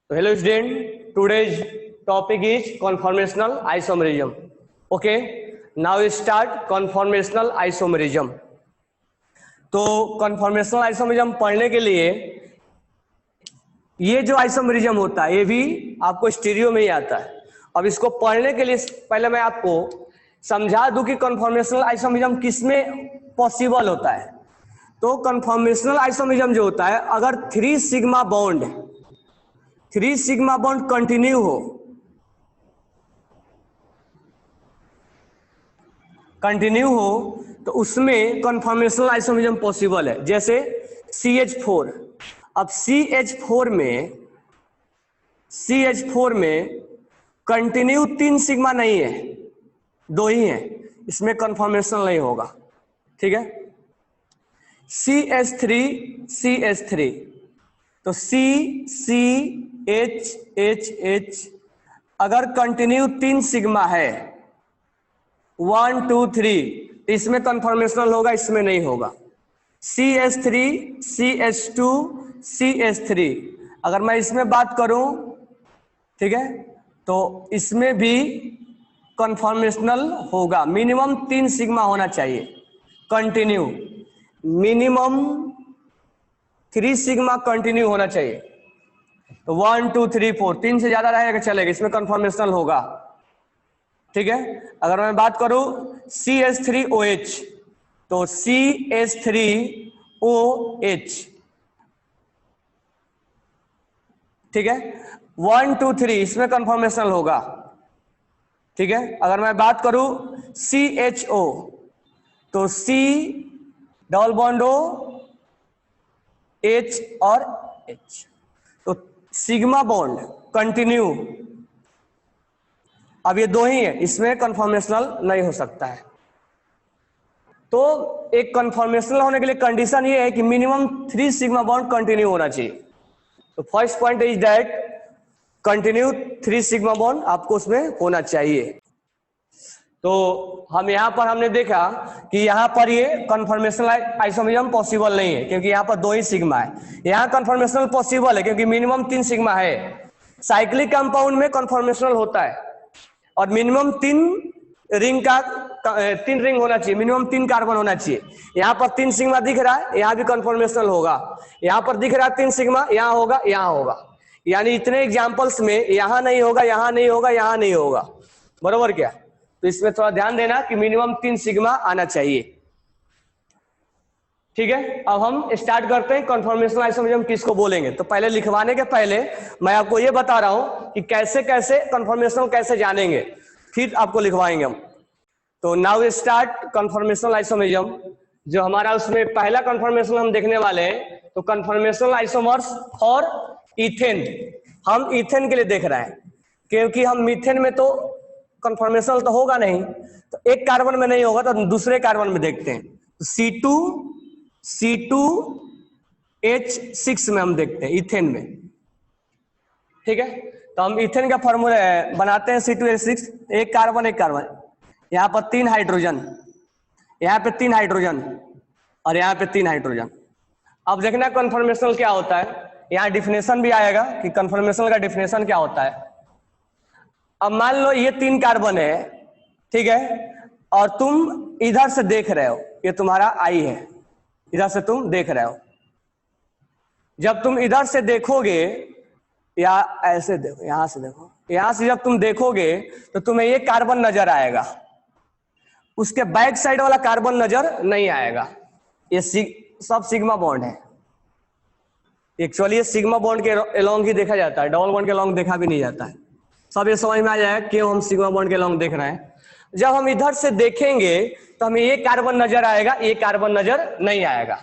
So hello student, today's topic is conformational isomerism. Okay, now we start conformational isomerism. तो conformational isomerism पढ़ने के लिए ये जो आइसोमेरिज्म होता है ये भी आपको स्टीरियो में ही आता है। अब इसको पढ़ने के लिए पहले मैं आपको समझा दूं कि कन्फॉर्मेशनल आइसोमेरिज्म किसमें पॉसिबल होता है। तो कन्फॉर्मेशनल आइसोमेरिज्म जो होता है, अगर 3 सिग्मा बॉन्ड कंटिन्यू हो तो उसमें कन्फॉर्मेशनल आइसोमेरिज्म पॉसिबल है। जैसे CH4, अब CH4 में कंटिन्यू 3 सिग्मा नहीं है, 2 ही है, इसमें कन्फॉर्मेशन नहीं होगा। ठीक है। CH3 तो CH अगर कंटिन्यू 3 सिग्मा है 1 2 3 तो इसमें कन्फॉर्मेशनल होगा, इसमें नहीं होगा। CH3 CH2 CH3 अगर मैं इसमें बात करूं, ठीक है, तो इसमें भी कन्फॉर्मेशनल होगा। मिनिमम 3 सिग्मा होना चाहिए कंटिन्यू, मिनिमम 3 सिग्मा कंटिन्यू होना चाहिए। तो 1 2 3 4 3 से ज्यादा रहेगा चलेगा, इसमें कन्फॉर्मेशनल होगा। ठीक है। अगर मैं बात करूं CH3OH तो CH3OH, ठीक है, 1 2 3 इसमें कन्फॉर्मेशनल होगा। ठीक है। अगर मैं बात करूं CHO तो C double bond O H और H, तो सिग्मा बॉन्ड कंटिन्यू, अब ये 2 ही है, इसमें कन्फॉर्मेशनल नहीं हो सकता है। तो एक कन्फॉर्मेशनल होने के लिए कंडीशन ये है कि मिनिमम 3 सिग्मा बॉन्ड कंटिन्यू होना चाहिए। तो first point is that continue 3 sigma bond आपको उसमें होना चाहिए। तो हम यहां पर हमने देखा कि यहां पर ये कन्फॉर्मेशनल आइसोमेरिज्म पॉसिबल नहीं है क्योंकि यहां पर 2 ही सिग्मा है। यहां कन्फॉर्मेशनल पॉसिबल है क्योंकि मिनिमम 3 सिग्मा है। साइक्लिक कंपाउंड में कन्फॉर्मेशनल होता है और मिनिमम 3 रिंग होना चाहिए, मिनिमम 3 कार्बन होना चाहिए। यहाँ पर 3 सिग्मा दिख रहा है, यहाँ भी कन्फॉर्मेशनल होगा। यहाँ पर दिख रहा है 3 सिग्मा, यहाँ होगा, यहाँ होगा। यानी इतने एग्जाम्पल्स में यहाँ नहीं होगा, यहाँ नहीं होगा, यहाँ नहीं होगा। बरोबर क्या? तो इसमें थोड़ा ध्यान देना कि मिनिमम 3 सिग्मा आना चाहिए। ठीक है। अब हम स्टार्ट करते हैं कन्फॉर्मेशनल आइसोमेरिज्म किसको बोलेंगे। तो पहले लिखवाने के पहले मैं आपको ये बता रहा हूं कि कैसे कैसे कन्फॉर्मेशनल कैसे जानेंगे, फिर आपको लिखवाएंगे हम। तो नाउ स्टार्ट कन्फॉर्मेशनल आइसोमेरिज्म। जो हमारा उसमें पहला कन्फॉर्मेशनल हम देखने वाले हैं, तो कन्फॉर्मेशनल आइसोमर्स फॉर इथेन। हम इथेन के लिए देख रहे हैं क्योंकि हम मीथेन में तो कन्फॉर्मेशनल तो होगा नहीं, तो एक कार्बन में नहीं होगा तो दूसरे कार्बन में देखते हैं। तो C2H6 में हम देखते हैं इथेन में। ठीक है। तो हम इथेन का फॉर्मूला बनाते हैं C2H6, एक कार्बन यहाँ पर 3 हाइड्रोजन, यहाँ पे 3 हाइड्रोजन और यहाँ पे 3 हाइड्रोजन। अब देखना कन्फॉर्मेशनल क्या होता है, यहाँ डिफिनेशन भी आएगा कि कन्फॉर्मेशनल का डिफिनेशन क्या होता है। अब मान लो ये 3 कार्बन है, ठीक है, और तुम इधर से देख रहे हो, ये तुम्हारा I है, इधर से तुम देख रहे हो। जब तुम इधर से देखोगे या ऐसे देखो, यहां से देखो, यहां से जब तुम देखोगे तो तुम्हें ये कार्बन नजर आएगा, उसके बैक साइड वाला कार्बन नजर नहीं आएगा। ये सब सिग्मा बॉन्ड है। एक्चुअली ये सिग्मा बॉन्ड के अलोंग ही देखा जाता है, डबल बॉन्ड के अलोंग देखा भी नहीं जाता है। सब ये समझ में आ जाएगा क्यों हम सिग्मा बॉन्ड के अलोंग देख रहे हैं। जब हम इधर से देखेंगे तो हमें ये कार्बन नजर आएगा, ये कार्बन नजर नहीं आएगा।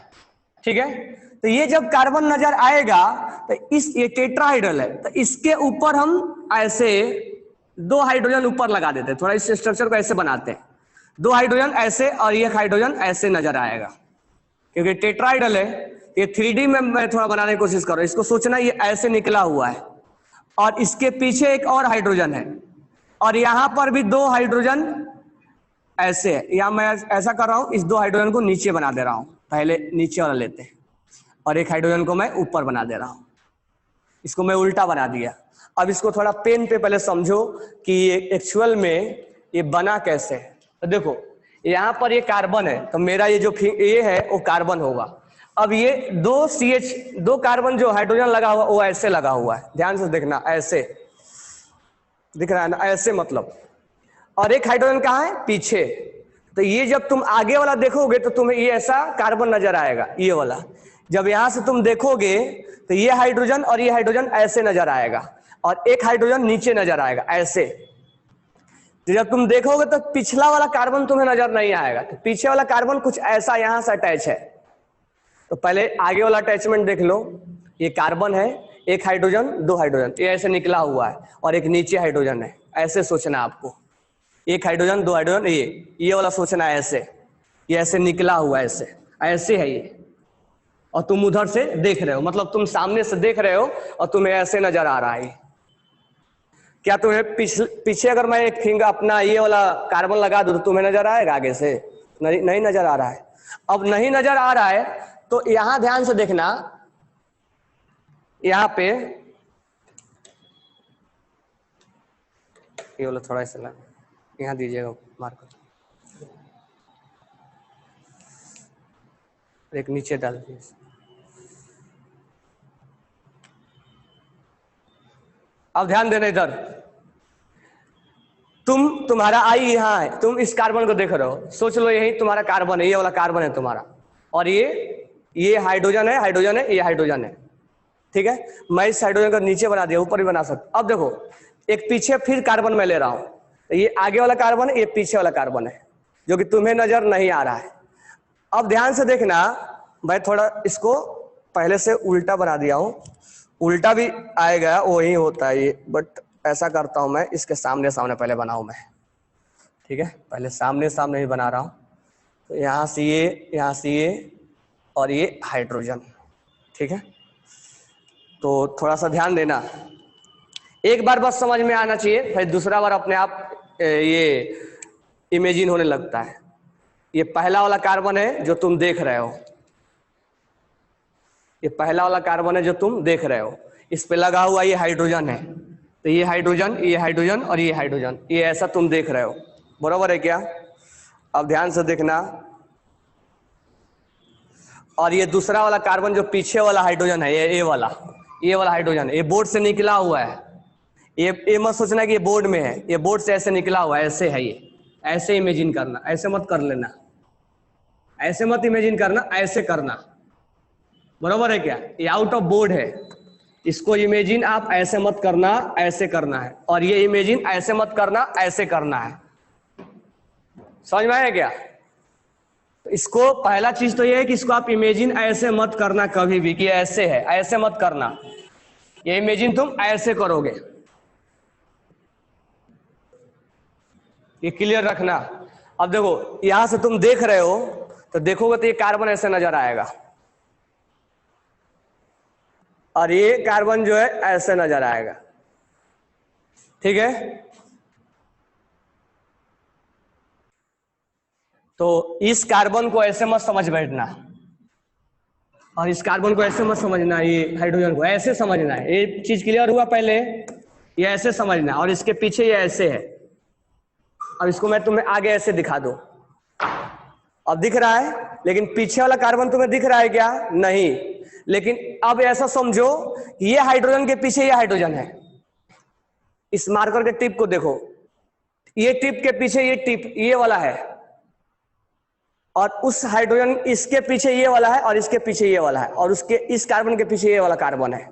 ठीक है। तो ये जब कार्बन नजर आएगा तो ये टेट्राहाइड्रल है, तो इसके ऊपर हम ऐसे 2 हाइड्रोजन ऊपर लगा देते हैं। थोड़ा इस स्ट्रक्चर को ऐसे बनाते हैं, 2 हाइड्रोजन ऐसे और 1 हाइड्रोजन ऐसे नजर आएगा क्योंकि टेट्राहाइड्रल है। ये 3D में मैं थोड़ा बनाने की कोशिश कर रहा हूं। इसको सोचना ये ऐसे निकला हुआ है और इसके पीछे एक और हाइड्रोजन है और यहां पर भी 2 हाइड्रोजन ऐसे है। यहां मैं ऐसा कर रहा हूं, इस 2 हाइड्रोजन को नीचे बना दे रहा हूं, पहले नीचे वाला लेते हैं और 1 हाइड्रोजन को मैं ऊपर बना दे रहा हूं। इसको मैं उल्टा बना दिया। अब इसको थोड़ा पेन पे पहले समझो कि ये एक्चुअल में ये बना कैसे है। तो देखो यहाँ पर ये कार्बन है, तो मेरा ये जो ये है वो कार्बन होगा। अब ये दो कार्बन जो हाइड्रोजन लगा हुआ वो ऐसे लगा हुआ है, ध्यान से देखना, ऐसे दिख रहा है ना, ऐसे मतलब। और एक हाइड्रोजन कहाँ है? पीछे। तो ये जब तुम आगे वाला देखोगे तो तुम्हें ये ऐसा कार्बन नजर आएगा, ये वाला। जब यहां से तुम देखोगे तो ये हाइड्रोजन और ये हाइड्रोजन ऐसे नजर आएगा, और एक हाइड्रोजन नीचे नजर आएगा ऐसे। तो जब तुम देखोगे तो पिछला वाला कार्बन तुम्हें नजर नहीं आएगा, तो पीछे वाला कार्बन कुछ ऐसा यहां से अटैच है। तो पहले आगे वाला अटैचमेंट देख लो, ये कार्बन है, एक हाइड्रोजन दो हाइड्रोजन, ये ऐसे निकला हुआ है, और एक नीचे हाइड्रोजन है, ऐसे सोचना आपको। एक हाइड्रोजन दो हाइड्रोजन, ये वाला सोचना है ऐसे, ये ऐसे निकला हुआ है, ऐसे ऐसे है ये। और तुम उधर से देख रहे हो, मतलब तुम सामने से देख रहे हो और तुम्हें ऐसे नजर आ रहा है। क्या तुम्हें पीछे अगर मैं एक फिंगर अपना ये वाला कार्बन लगा दूं तो तुम्हें नजर आएगा आगे से? नहीं नजर आ रहा है। अब नहीं नजर आ रहा है तो यहां ध्यान से देखना, यहां पे ये वाला थोड़ा सा यहाँ दीजिएगा मार्कर, एक नीचे डाल दीजिए। अब ध्यान देना इधर, तुम्हारा आई यहाँ है, तुम इस कार्बन को देख रहे हो, सोच लो यही तुम्हारा कार्बन है, ये वाला कार्बन है तुम्हारा, और ये हाइड्रोजन है, हाइड्रोजन है, ये हाइड्रोजन है, ठीक है। मैं इस हाइड्रोजन को नीचे बना दिया, ऊपर भी बना सकता। अब देखो एक पीछे फिर कार्बन मैं ले रहा हूं, तो ये आगे वाला कार्बन है, ये पीछे वाला कार्बन है, जो कि तुम्हें नजर नहीं आ रहा है। अब ध्यान से देखना, मैं थोड़ा इसको पहले से उल्टा बना दिया हूं, उल्टा भी आएगा वही होता है ये, बट ऐसा करता हूं मैं, इसके सामने सामने पहले बनाऊं मैं, ठीक है। पहले सामने सामने ही बना रहा हूं, तो यहां से ये और ये हाइड्रोजन, ठीक है। तो थोड़ा सा ध्यान देना, एक बार बस समझ में आना चाहिए, फिर दूसरा बार अपने आप ये इमेजिन होने लगता है। ये पहला वाला कार्बन है जो तुम देख रहे हो, ये पहला वाला कार्बन है जो तुम देख रहे हो, इस पे लगा हुआ ये हाइड्रोजन है, तो ये हाइड्रोजन, ये हाइड्रोजन और ये हाइड्रोजन, ये ऐसा तुम देख रहे हो, बराबर है क्या? अब ध्यान से देखना, और ये दूसरा वाला कार्बन जो पीछे वाला हाइड्रोजन है, ये वाला हाइड्रोजन, ये बोर्ड से निकला हुआ है। ये मत सोचना कि ये बोर्ड में है, ये बोर्ड से ऐसे निकला हुआ है, ऐसे है ये, ऐसे इमेजिन करना, ऐसे मत कर लेना, ऐसे मत इमेजिन करना, ऐसे करना, बराबर है क्या? ये आउट ऑफ बोर्ड है, इसको इमेजिन आप ऐसे मत करना, ऐसे करना है, और ये इमेजिन ऐसे मत करना, ऐसे करना है। समझ में आया क्या? तो इसको पहला चीज तो ये है कि इसको आप इमेजिन ऐसे मत करना कभी भी कि ऐसे है, ऐसे मत करना, ये इमेजिन तुम ऐसे करोगे, ये क्लियर रखना। अब देखो यहां से तुम देख रहे हो तो देखोगे तो ये कार्बन ऐसे नजर आएगा, और ये कार्बन जो है ऐसे नजर आएगा, ठीक है। तो इस कार्बन को ऐसे मत समझ बैठना, और इस कार्बन को ऐसे मत समझना, ये हाइड्रोजन को ऐसे समझना है। ये चीज क्लियर हुआ पहले? ये ऐसे समझना, और इसके पीछे ये ऐसे है। अब इसको मैं तुम्हें आगे ऐसे दिखा दूं, अब दिख रहा है, लेकिन पीछे वाला कार्बन तुम्हें दिख रहा है क्या? नहीं। लेकिन अब ऐसा समझो ये हाइड्रोजन के पीछे ये हाइड्रोजन है, इस मार्कर के टिप को देखो, ये टिप के पीछे ये टिप ये वाला है, और उस हाइड्रोजन इसके पीछे ये वाला है, और इसके पीछे ये वाला है, और उसके इस कार्बन के पीछे ये वाला कार्बन है।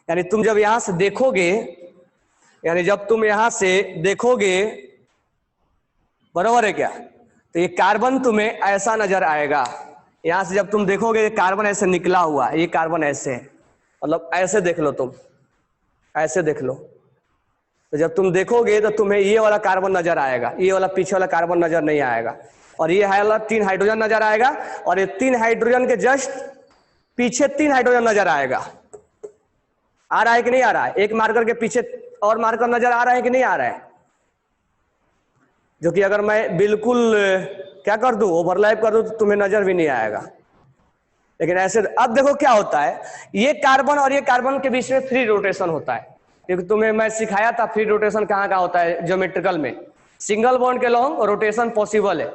यानी तुम जब यहां से देखोगे, यानी जब तुम यहां से देखोगे, बराबर है क्या, तो ये कार्बन तुम्हें ऐसा नजर आएगा। यहां से जब तुम देखोगे कार्बन ऐसे निकला हुआ, ये कार्बन ऐसे है, मतलब ऐसे देख लो, तुम ऐसे देख लो। तो जब तुम देखोगे तो तुम्हें ये वाला कार्बन नजर आएगा, ये वाला पीछे वाला कार्बन नजर नहीं आएगा, और ये वाला 3 हाइड्रोजन नजर आएगा, और ये 3 हाइड्रोजन के जस्ट पीछे 3 हाइड्रोजन नजर आएगा। आ रहा है कि नहीं आ रहा है? एक मार्कर के पीछे और मार्कर नजर आ रहा है कि नहीं आ रहा है? जो कि अगर मैं बिल्कुल क्या कर दूं, ओवरलैप कर दूं, तो तुम्हें नजर भी नहीं आएगा। लेकिन ऐसे अब देखो क्या होता है, ये कार्बन और ये कार्बन के बीच में फ्री रोटेशन होता है, क्योंकि तुम्हें मैं सिखाया था फ्री रोटेशन कहाँ कहाँ होता है ज्योमेट्रिकल में। सिंगल बॉन्ड के लॉन्ग रोटेशन पॉसिबल है।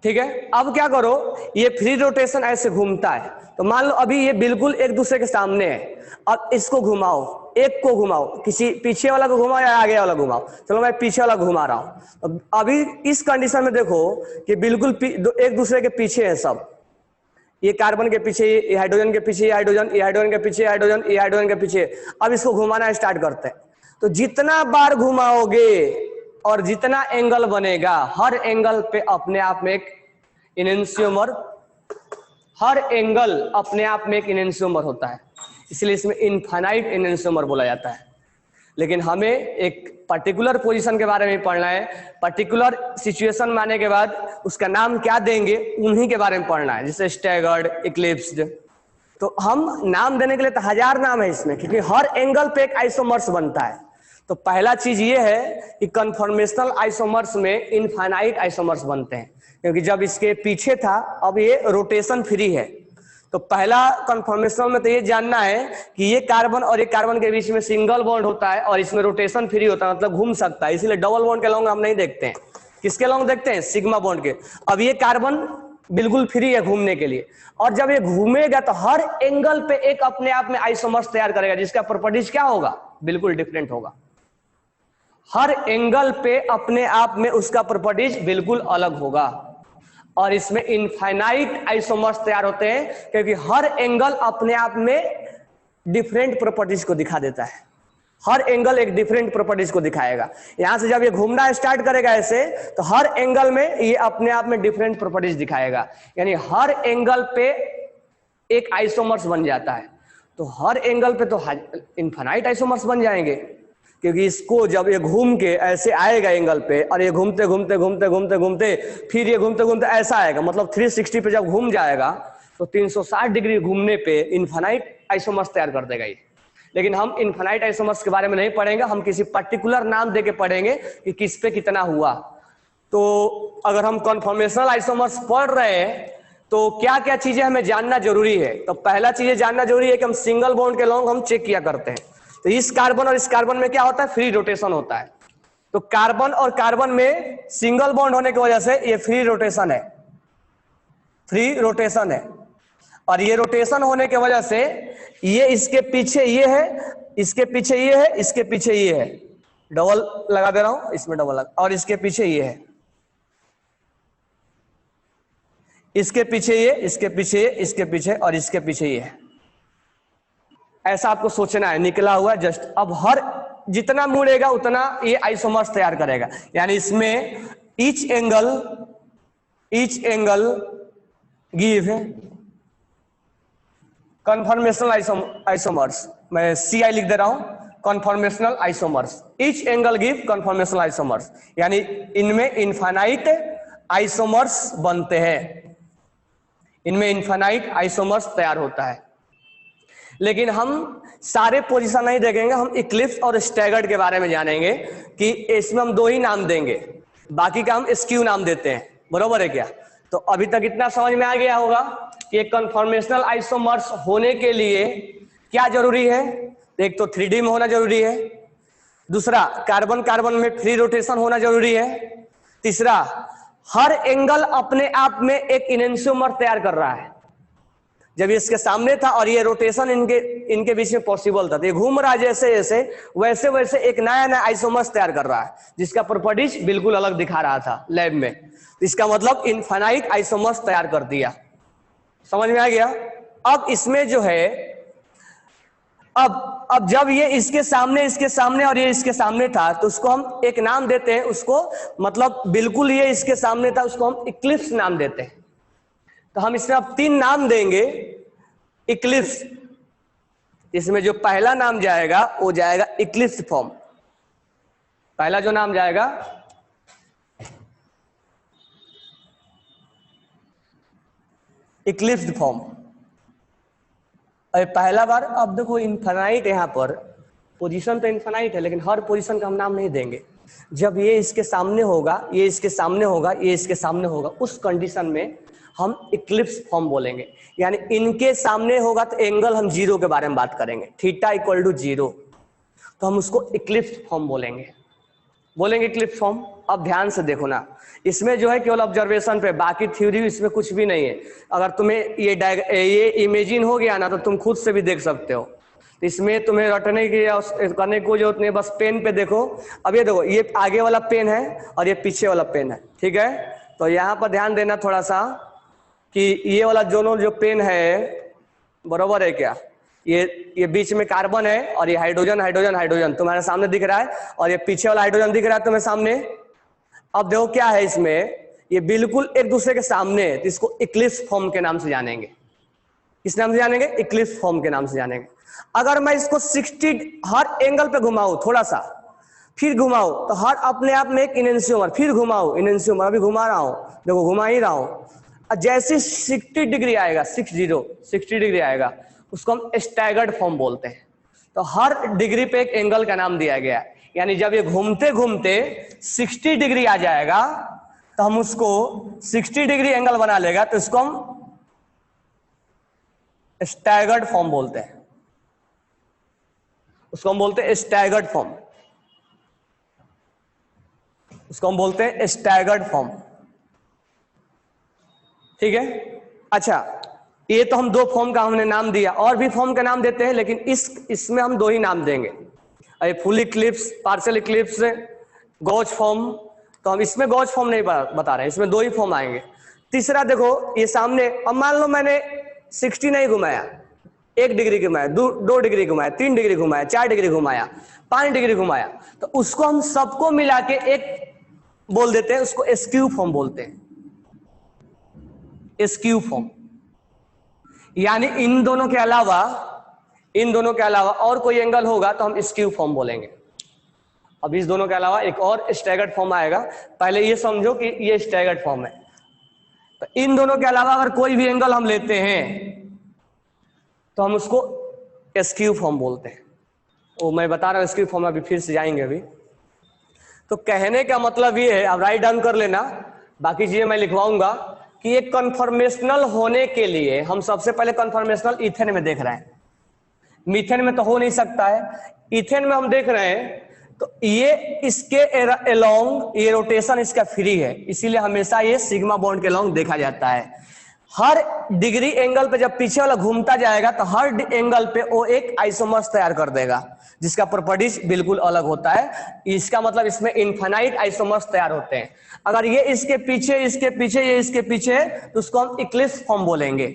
ठीक है, अब क्या करो, ये फ्री रोटेशन ऐसे घूमता है, तो मान लो अभी ये बिल्कुल एक दूसरे के सामने है, अब इसको घुमाओ, एक को घुमाओ, किसी पीछे वाला को घुमाओ या आगे वाला घुमाओ, चलो मैं पीछे वाला घुमा रहा हूं। अभी इस कंडीशन में देखो कि बिल्कुल एक दूसरे के पीछे है सब, ये कार्बन के पीछे, ये हाइड्रोजन के पीछे, ये हाइड्रोजन, ये हाइड्रोजन के पीछे हाइड्रोजन, ये हाइड्रोजन के पीछे। अब इसको घुमाना स्टार्ट करते हैं, तो जितना बार घुमाओगे और जितना एंगल बनेगा, हर एंगल पे अपने आप में एक इनेंशियोमर, हर एंगल अपने आप में एक इनेंशियोमर होता है, इसलिए इसमें इनफाइनाइट इनेंशियोमर बोला जाता है। लेकिन हमें एक पर्टिकुलर पोजीशन के बारे में पढ़ना है, पर्टिकुलर सिचुएशन में आने के बाद उसका नाम क्या देंगे उन्हीं के बारे में पढ़ना है, जैसे स्टैगर्ड, इक्लिप्स्ड। तो हम नाम देने के लिए तो हजार नाम है इसमें, क्योंकि हर एंगल पे एक आइसोमर्स बनता है। तो पहला चीज ये है कि कन्फॉर्मेशनल आइसोमर्स में इनफाइनाइट आइसोमर्स बनते हैं, क्योंकि जब इसके पीछे था अब ये रोटेशन फ्री है। तो पहला कन्फॉर्मेशनल में तो ये जानना है कि ये कार्बन और ये कार्बन के बीच में सिंगल बॉन्ड होता है और इसमें रोटेशन फ्री होता है, मतलब घूम सकता है, इसीलिए डबल बॉन्ड के लॉन्ग हम नहीं देखते हैं। किसके लॉन्ग देखते हैं? सिग्मा बॉन्ड के। अब ये कार्बन बिल्कुल फ्री है घूमने के लिए, और जब ये घूमेगा तो हर एंगल पे एक अपने आप में आइसोमर्स तैयार करेगा, जिसका प्रॉपर्टीज क्या होगा? बिल्कुल डिफरेंट होगा। हर एंगल पे अपने आप में उसका प्रॉपर्टीज बिल्कुल अलग होगा, और इसमें इनफाइनाइट आइसोमर्स तैयार होते हैं, क्योंकि हर एंगल अपने आप में डिफरेंट प्रॉपर्टीज को दिखा देता है। हर एंगल एक डिफरेंट प्रॉपर्टीज को दिखाएगा। यहां से जब ये घूमना स्टार्ट करेगा ऐसे, तो हर एंगल में ये अपने आप में डिफरेंट प्रॉपर्टीज दिखाएगा, यानी हर एंगल पे एक आइसोमर्स बन जाता है। तो हर एंगल पे तो इनफाइनाइट आइसोमर्स बन जाएंगे, क्योंकि इसको जब ये घूम के ऐसे आएगा एंगल पे, और ये घूमते घूमते घूमते घूमते घूमते फिर ये घूमते घूमते ऐसा आएगा, मतलब 360 पे जब घूम जाएगा तो 360 डिग्री घूमने पे इनफाइनाइट आइसोमर्स तैयार कर देगा ये। लेकिन हम इनफाइनाइट आइसोमर्स के बारे में नहीं पढ़ेंगे, हम किसी पर्टिकुलर नाम देके पढ़ेंगे कि किस पे कितना हुआ। तो अगर हम कन्फॉर्मेशनल आइसोमर्स पढ़ रहे हैं तो क्या क्या चीजें हमें जानना जरूरी है? तो पहला चीजें जानना जरूरी है कि हम सिंगल बॉन्ड के लॉन्ग हम चेक किया करते हैं। तो इस कार्बन और इस कार्बन में क्या होता है? फ्री रोटेशन होता है। तो कार्बन और कार्बन में सिंगल बॉन्ड होने की वजह से ये फ्री रोटेशन है, फ्री रोटेशन है। और ये रोटेशन होने की वजह से ये इसके पीछे ये है, इसके पीछे ये है, इसके पीछे ये है, डबल लगा दे रहा हूं, इसमें डबल लगा, और इसके पीछे ये है, इसके पीछे ये, इसके पीछे ये, इसके पीछे और इसके पीछे ये है। ऐसा आपको सोचना है, निकला हुआ जस्ट। अब हर जितना मुड़ेगा उतना ये आइसोमर्स तैयार करेगा, यानी इसमें each angle give conformational isomers. मैं CI लिख दे रहा हूं, conformational isomers. Each angle give conformational isomers, यानी इनमें इनफाइनाइट आइसोमर्स बनते हैं, इनमें इनफाइनाइट आइसोमर्स तैयार होता है। लेकिन हम सारे पोजीशन नहीं देखेंगे, हम इक्लिप्स और स्टैगर्ड के बारे में जानेंगे कि इसमें हम दो ही नाम देंगे, बाकी का हम स्क्यू नाम देते हैं। बरोबर है क्या? तो अभी तक इतना समझ में आ गया होगा कि एक कन्फॉर्मेशनल आइसोमर्स होने के लिए क्या जरूरी है? एक तो 3D में होना जरूरी है, दूसरा कार्बन कार्बन में फ्री रोटेशन होना जरूरी है, तीसरा हर एंगल अपने आप में एक इनेंशियोमर तैयार कर रहा है। जब ये इसके सामने था और ये रोटेशन इनके बीच में पॉसिबल था, तो ये घूम रहा है जैसे जैसे, वैसे वैसे एक नया नया आइसोमर्स तैयार कर रहा है, जिसका प्रॉपर्टीज बिल्कुल अलग दिखा रहा था लैब में। इसका मतलब इनफाइनाइट आइसोमर्स तैयार कर दिया। समझ में आ गया? अब इसमें जो है, अब जब ये इसके सामने और ये इसके सामने था, तो उसको हम एक नाम देते हैं, उसको मतलब बिल्कुल ये इसके सामने था, उसको हम इक्लिप्स नाम देते हैं। तो हम इसमें अब 3 नाम देंगे इक्लिप्स। इसमें जो पहला नाम जाएगा वो जाएगा इक्लिप्स फॉर्म। पहला जो नाम जाएगा इक्लिप्स फॉर्म। अरे पहला बार, अब देखो इनफाइनाइट, यहां पर पोजीशन तो इनफाइनाइट है, लेकिन हर पोजीशन का हम नाम नहीं देंगे। जब ये इसके सामने होगा, ये इसके सामने होगा, ये इसके सामने होगा, उस कंडीशन में हम इक्लिप्स फॉर्म बोलेंगे। यानी इनके सामने होगा तो एंगल हम जीरो के बारे में बात करेंगे, थीटा इक्वल टू जीरो, तो हम उसको इक्लिप्स फॉर्म बोलेंगे इक्लिप्स फॉर्म। अब ध्यान से देखो ना, इसमें जो है केवल ऑब्जर्वेशन पे, बाकी थ्योरी इसमें कुछ भी नहीं है। अगर तुम्हें ये इमेजिन हो गया ना तो तुम खुद से भी देख सकते हो, इसमें तुम्हें रटने की या करने की कोई जरूरत नहीं, बस पेन पे देखो। अब ये देखो, ये आगे वाला पेन है और ये पीछे वाला पेन है, ठीक है। तो यहाँ पर ध्यान देना थोड़ा सा कि ये वाला दोनों जो पेन है बरोबर है क्या, ये बीच में कार्बन है और ये हाइड्रोजन हाइड्रोजन हाइड्रोजन तुम्हारे सामने दिख रहा है, और ये पीछे वाला हाइड्रोजन दिख रहा है तुम्हें सामने। अब देखो क्या है इसमें, ये बिल्कुल एक दूसरे के सामने है, तो इसको इक्लिप्स फॉर्म के नाम से जानेंगे। किस नाम से जानेंगे? इक्लिप्स फॉर्म के नाम से जानेंगे। अगर मैं इसको 60 हर एंगल पे घुमाऊं थोड़ा सा, फिर घुमाऊं तो हर अपने आप में एक इनेंशियोमर, फिर घुमाऊं इनेंशियोमर, अभी घुमा रहा हूं, देखो घुमा ही रहा हूं। जैसे 60 डिग्री आएगा, 60 डिग्री आएगा, उसको हम स्टैगर्ड फॉर्म बोलते हैं। तो हर डिग्री पे एक एंगल का नाम दिया गया है, यानी जब ये घूमते घूमते 60 डिग्री आ जाएगा तो हम उसको 60 डिग्री एंगल बना लेगा, तो इसको हम स्टैगर्ड फॉर्म बोलते हैं, उसको हम बोलते हैं स्टैगर्ड फॉर्म, उसको हम बोलते हैं स्टैगर्ड फॉर्म, ठीक है। अच्छा, ये तो हम दो फॉर्म का हमने नाम दिया, और भी फॉर्म का नाम देते हैं, लेकिन इसमें हम दो ही नाम देंगे, full eclipse, partial eclipse, gauche form. तो हम इसमें गॉज फॉर्म नहीं बता रहे हैं, इसमें दो ही फॉर्म आएंगे। तीसरा देखो, ये सामने, अब मान लो मैंने 60 नहीं घुमाया, 1 डिग्री घुमाया, 2 डिग्री घुमाया, 3 डिग्री घुमाया, 4 डिग्री घुमाया, 5 डिग्री घुमाया, तो उसको हम सबको मिला के एक बोल देते हैं, उसको एस्क्यू फॉर्म बोलते हैं, एस्क्यू फॉर्म। यानी इन दोनों के अलावा और कोई एंगल होगा तो हम स्क्यू फॉर्म बोलेंगे। अब इस दोनों के अलावा एक और स्टैगर्ड फॉर्म आएगा, पहले ये समझो कि ये स्टैगर्ड फॉर्म है। तो इन दोनों के अलावा अगर कोई भी एंगल हम लेते हैं तो हम उसको स्क्यू फॉर्म बोलते हैं। वो मैं बता रहा हूं स्क्यू फॉर्म, अभी फिर से जाएंगे अभी। तो कहने का मतलब ये है, अब राइट डाउन कर लेना, बाकी चीजें मैं लिखवाऊंगा, कि एक कन्फर्मेशनल होने के लिए हम सबसे पहले कन्फर्मेशनल इथेन में देख रहे हैं, मीथेन में तो हो नहीं सकता है, इथेन में हम देख रहे हैं। तो ये इसके अलोंग ये रोटेशन इसका फ्री है, इसीलिए हमेशा ये सिग्मा बॉन्ड के अलोंग देखा जाता है। हर डिग्री एंगल पे जब पीछे वाला घूमता जाएगा तो हर एंगल पे वो एक आइसोमर्स तैयार कर देगा, जिसका प्रॉपर्टीज बिल्कुल अलग होता है। इसका मतलब इसमें इनफाइनाइट आइसोमर्स तैयार होते हैं। अगर ये इसके पीछे ये इसके पीछे, तो उसको हम इक्लिप्स फॉर्म बोलेंगे।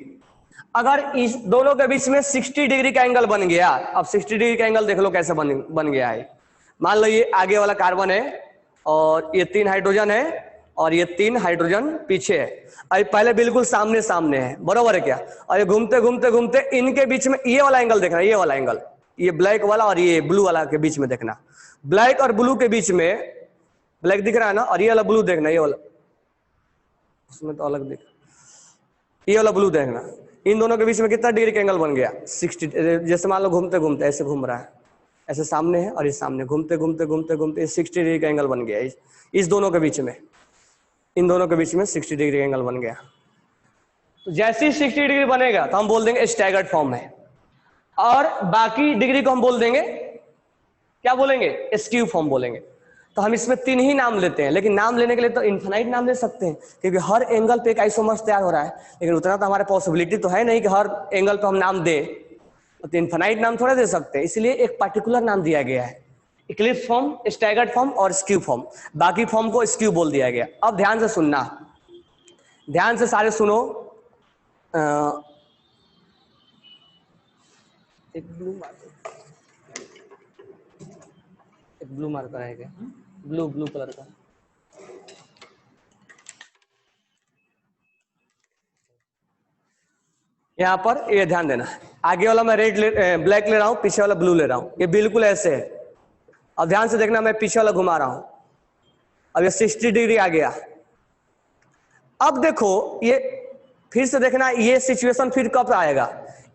अगर इस दोनों के बीच में 60 डिग्री का एंगल बन गया, अब 60 डिग्री का एंगल देख लो कैसे बन गया है। मान लो ये आगे वाला कार्बन है और ये 3 हाइड्रोजन है और ये 3 हाइड्रोजन पीछे है, अभी पहले बिल्कुल सामने सामने है, बरोबर है क्या। और ये घूमते घूमते घूमते इनके बीच में ये वाला एंगल देखना, ये वाला एंगल, ये ब्लैक वाला और ये ब्लू वाला के बीच में देखना, ब्लैक और ब्लू के बीच में, ब्लैक दिख रहा है ना, और ये वाला ब्लू देखना, ये वाला, उसमें तो अलग दिख, ये वाला ब्लू देखना, इन दोनों के बीच में कितना डिग्री का एंगल बन गया? 60। जैसे मान लो घूमते घूमते ऐसे घूम रहा है, ऐसे सामने है और इस सामने, घूमते घूमते घूमते घूमते 60 डिग्री का एंगल बन गया इस दोनों के बीच में, इन दोनों के बीच में 60 डिग्री एंगल बन गया। तो जैसे ही 60 डिग्री बनेगा तो हम बोल देंगे स्टैगर्ड फॉर्म है, और बाकी डिग्री को हम बोल देंगे, क्या बोलेंगे? स्क्यू फॉर्म बोलेंगे। तो हम इसमें 3 ही नाम लेते हैं, लेकिन नाम लेने के लिए तो इनफाइनाइट नाम ले सकते हैं, क्योंकि हर एंगल पे एक आइसोमर्स तैयार हो रहा है, लेकिन उतना तो हमारे पॉसिबिलिटी तो है नहीं कि हर एंगल पे हम नाम दें, तो इनफाइनाइट नाम थोड़ा दे सकते हैं, इसलिए एक पर्टिकुलर नाम दिया गया है, इक्लिप्स फॉर्म, स्टैगर्ड फॉर्म और स्क्यू फॉर्म। बाकी फॉर्म को स्क्यू बोल दिया गया। अब ध्यान से सुनना, ध्यान से सारे सुनो। एक ब्लू मार्कर है क्या? ब्लू कलर का। यहाँ पर ये ध्यान देना, आगे वाला मैं ब्लैक ले रहा हूं, पीछे वाला ब्लू ले रहा हूं, ये बिल्कुल ऐसे है। अब ध्यान से देखना, मैं पीछे वाला घुमा रहा हूं, अब ये 60 डिग्री आ गया। अब देखो ये फिर से देखना, ये सिचुएशन फिर कब आएगा,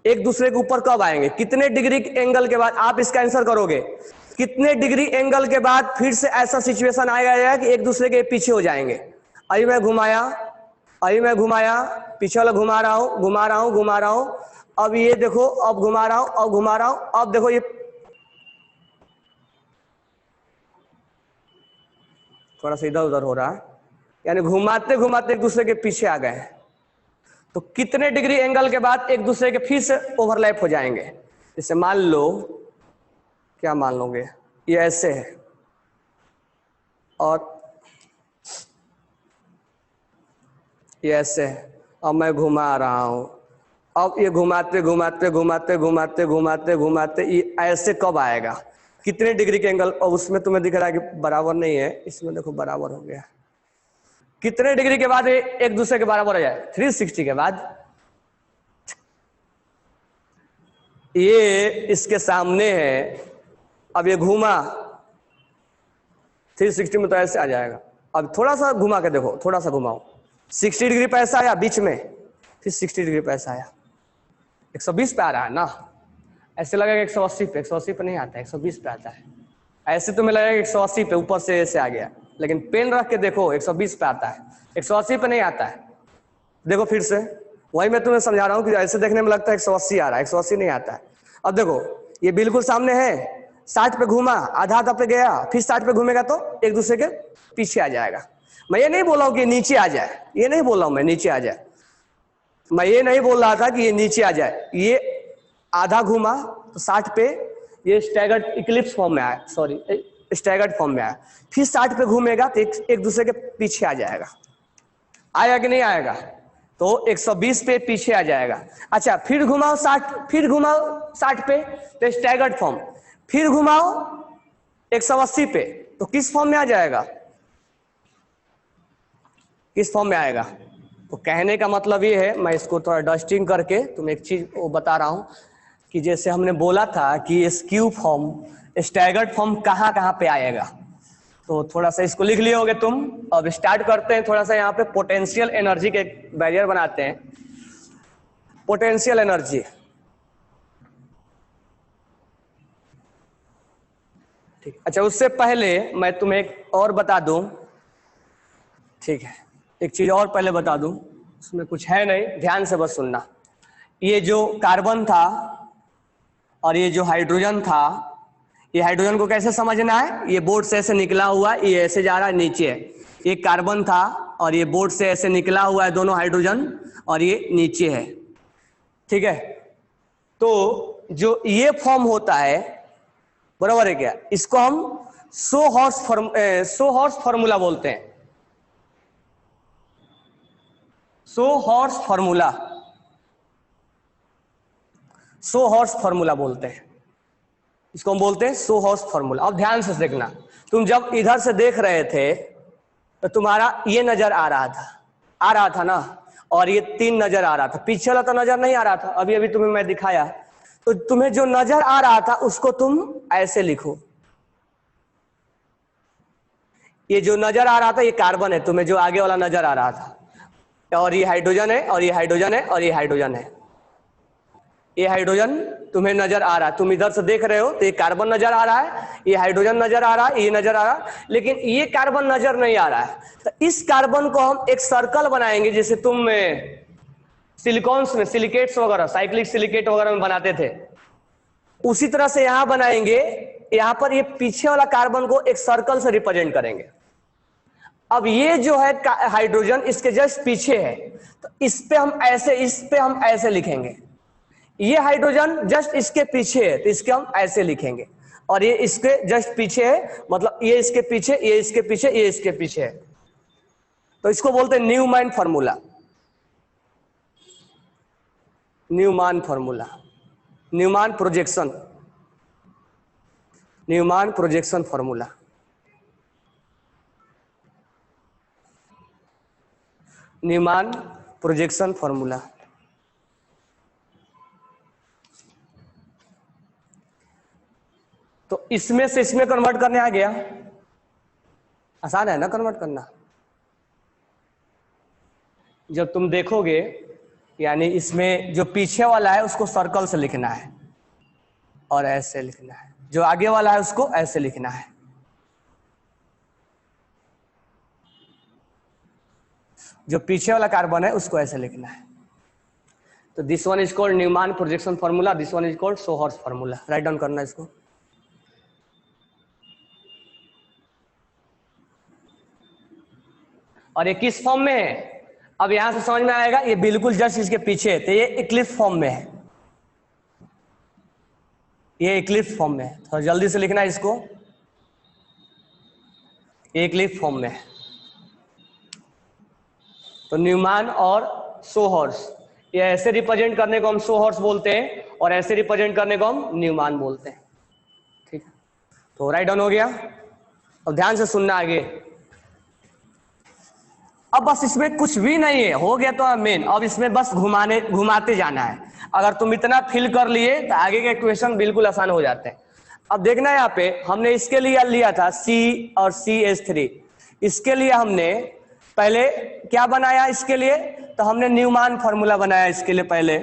एक दूसरे के ऊपर कब आएंगे, कितने डिग्री एंगल के बाद आप इसका आंसर करोगे। कितने डिग्री एंगल के बाद फिर से ऐसा सिचुएशन आएगा कि एक दूसरे के पीछे हो जाएंगे। अभी मैं घुमाया, अभी मैं घुमाया, पीछे वाला घुमा रहा हूं, घुमा रहा हूं, घुमा रहा हूं, अब ये देखो, अब घुमा रहा हूं, अब घुमा रहा हूं, अब देखो ये थोड़ा सा इधर उधर हो रहा है, यानी घुमाते घुमाते एक दूसरे के पीछे आ गए। तो कितने डिग्री एंगल के बाद एक दूसरे के फिर से ओवरलैप हो जाएंगे। जैसे मान लो, क्या मान लोगे, ये ऐसे है और ये ऐसे है, अब मैं घुमा रहा हूं, अब ये घुमाते घुमाते घुमाते घुमाते घुमाते घुमाते ये ऐसे कब आएगा, कितने डिग्री के एंगल। और उसमें तुम्हें दिख रहा है कि बराबर नहीं है, इसमें देखो बराबर हो गया। कितने डिग्री के बाद एक दूसरे के बराबर हो जाए, 360 के बाद। ये इसके सामने है, अब ये घुमा 360 में तो ऐसे आ जाएगा। अब थोड़ा सा घुमा के देखो, थोड़ा सा घुमाओ, 60 डिग्री पे ऐसा आया बीच में, फिर 60 डिग्री पे ऐसा आया, 120 पे आ रहा है ना। ऐसे लगेगा 180 पे, 180 पे नहीं आता है, 120 पे आता है। ऐसे तुम्हें लगेगा 180 पे, ऊपर से ऐसे आ गया, लेकिन पेन रख के देखो 120 पे आता है, 180 पे नहीं आता है। देखो फिर से, वही मैं तुम्हें समझा रहा हूँ कि ऐसे देखने में लगता है 180 आ रहा है, 180 नहीं आता है। अब देखो ये बिल्कुल सामने है, 60 पे घूमा, आधा आधा पे गया, फिर 60 पे घूमेगा तो एक दूसरे के पीछे आ जाएगा। मैं ये नहीं बोला हूं कि नीचे आ जाए, ये नहीं बोल रहा हूं मैं नीचे आ जाए, मैं ये नहीं बोल रहा था कि ये नीचे आ जाए। ये आधा घूमा तो 60 पे ये स्टैगर्ड इक्लिप्स फॉर्म में आया, सॉरी स्टैगर्ड फॉर्म में आया, फिर 60 पे घूमेगा तो एक दूसरे के पीछे आ जाएगा। आएगा कि नहीं आएगा, तो 120 पे पीछे आ जाएगा। अच्छा फिर घुमाओ 60, फिर घुमाओ 60 पे तो स्टैगर्ड फॉर्म, फिर घुमाओ 180 पे तो किस फॉर्म में आ जाएगा, किस फॉर्म में आएगा। तो कहने का मतलब ये है, मैं इसको थोड़ा डस्टिंग करके तुम्हें एक चीज वो बता रहा हूं कि जैसे हमने बोला था कि स्क्यू फॉर्म, स्टैगर्ड फॉर्म कहां कहां पे आएगा, तो थोड़ा सा इसको लिख लिए होगे तुम। अब स्टार्ट करते हैं, थोड़ा सा यहाँ पे पोटेंशियल एनर्जी के बैरियर बनाते हैं। पोटेंशियल एनर्जी, ठीक। अच्छा उससे पहले मैं तुम्हें एक और बता दूं, ठीक है, एक चीज और पहले बता दूं, उसमें कुछ है नहीं, ध्यान से बस सुनना। ये जो कार्बन था और ये जो हाइड्रोजन था, ये हाइड्रोजन को कैसे समझना है, ये बोर्ड से ऐसे निकला हुआ, ये ऐसे जा रहा है नीचे है। ये कार्बन था और ये बोर्ड से ऐसे निकला हुआ है दोनों हाइड्रोजन, और ये नीचे है, ठीक है। तो जो ये फॉर्म होता है, बराबर है क्या, इसको हम सो हॉर्स फॉर्मूला बोलते हैं, सो हॉर्स फॉर्मूला, सो हॉर्स फॉर्मूला बोलते हैं इसको, हम बोलते हैं सो हॉर्स फॉर्मूला। अब ध्यान से देखना, तुम जब इधर से देख रहे थे तो तुम्हारा ये नजर आ रहा था ना, और ये 3 नजर आ रहा था, पीछे वाला तो नजर नहीं आ रहा था। अभी अभी तुम्हें मैं दिखाया, तो तुम्हें जो नजर आ रहा था उसको तुम ऐसे लिखो, ये जो नजर आ रहा था ये कार्बन है, तुम्हें जो आगे वाला नजर आ रहा था, और ये हाइड्रोजन है, और ये हाइड्रोजन है, और ये हाइड्रोजन है। ये हाइड्रोजन तुम्हें नजर आ रहा है, तुम इधर से देख रहे हो तो ये कार्बन नजर आ रहा है, ये हाइड्रोजन नजर आ रहा है, ये नजर आ रहा है, लेकिन ये कार्बन नजर नहीं आ रहा है। तो इस कार्बन को हम एक सर्कल बनाएंगे, जैसे तुम सिलिकॉन्स में सिलिकेट्स वगैरह, साइक्लिक सिलिकेट वगैरह में बनाते थे, उसी तरह से यहां बनाएंगे। यहां पर ये पीछे वाला कार्बन को एक सर्कल से रिप्रेजेंट करेंगे। अब ये जो है हाइड्रोजन इसके जस्ट पीछे है, तो इस पे हम ऐसे लिखेंगे। ये हाइड्रोजन जस्ट इसके पीछे है, तो इसके हम ऐसे लिखेंगे, और ये इसके जस्ट पीछे है, मतलब ये इसके पीछे, ये इसके पीछे, ये इसके पीछे है। तो इसको बोलते हैं Newman formula, Newman formula, Newman projection, Newman projection formula. Newman projection formula. तो इसमें से इसमें कन्वर्ट करने आ गया, आसान है ना कन्वर्ट करना। जब तुम देखोगे, यानी इसमें जो पीछे वाला है उसको सर्कल से लिखना है और ऐसे लिखना है, जो आगे वाला है उसको ऐसे लिखना है, जो पीछे वाला कार्बन है उसको ऐसे लिखना है। तो this one is called Newman projection formula, this one is called sawhorse formula. Write down करना इसको। और ये किस फॉर्म में है, अब यहां से समझ में आएगा, ये बिल्कुल जस्ट इसके पीछे है, तो ये इक्लिप्स फॉर्म में है, ये इक्लिप्स फॉर्म में है। थोड़ा जल्दी से लिखना है इसको, ये इक्लिप्स फॉर्म में है। तो न्यूमैन और सोहर्स, ये ऐसे रिप्रेजेंट करने को हम सोहर्स बोलते हैं और ऐसे रिप्रेजेंट करने को हम न्यूमैन बोलते हैं। ठीक है, तो राइट डाउन हो गया। अब ध्यान से सुनना आगे। अब बस इसमें कुछ भी नहीं है, हो गया तो मेन। अब इसमें बस घुमाते जाना है। अगर तुम इतना फिल कर लिए तो आगे के क्वेश्चन बिल्कुल आसान हो जाते हैं। अब देखना यहाँ पे हमने इसके लिए लिया था C और CH3, इसके लिए हमने पहले क्या बनाया, इसके लिए तो हमने न्यूमैन फार्मूला बनाया इसके लिए पहले।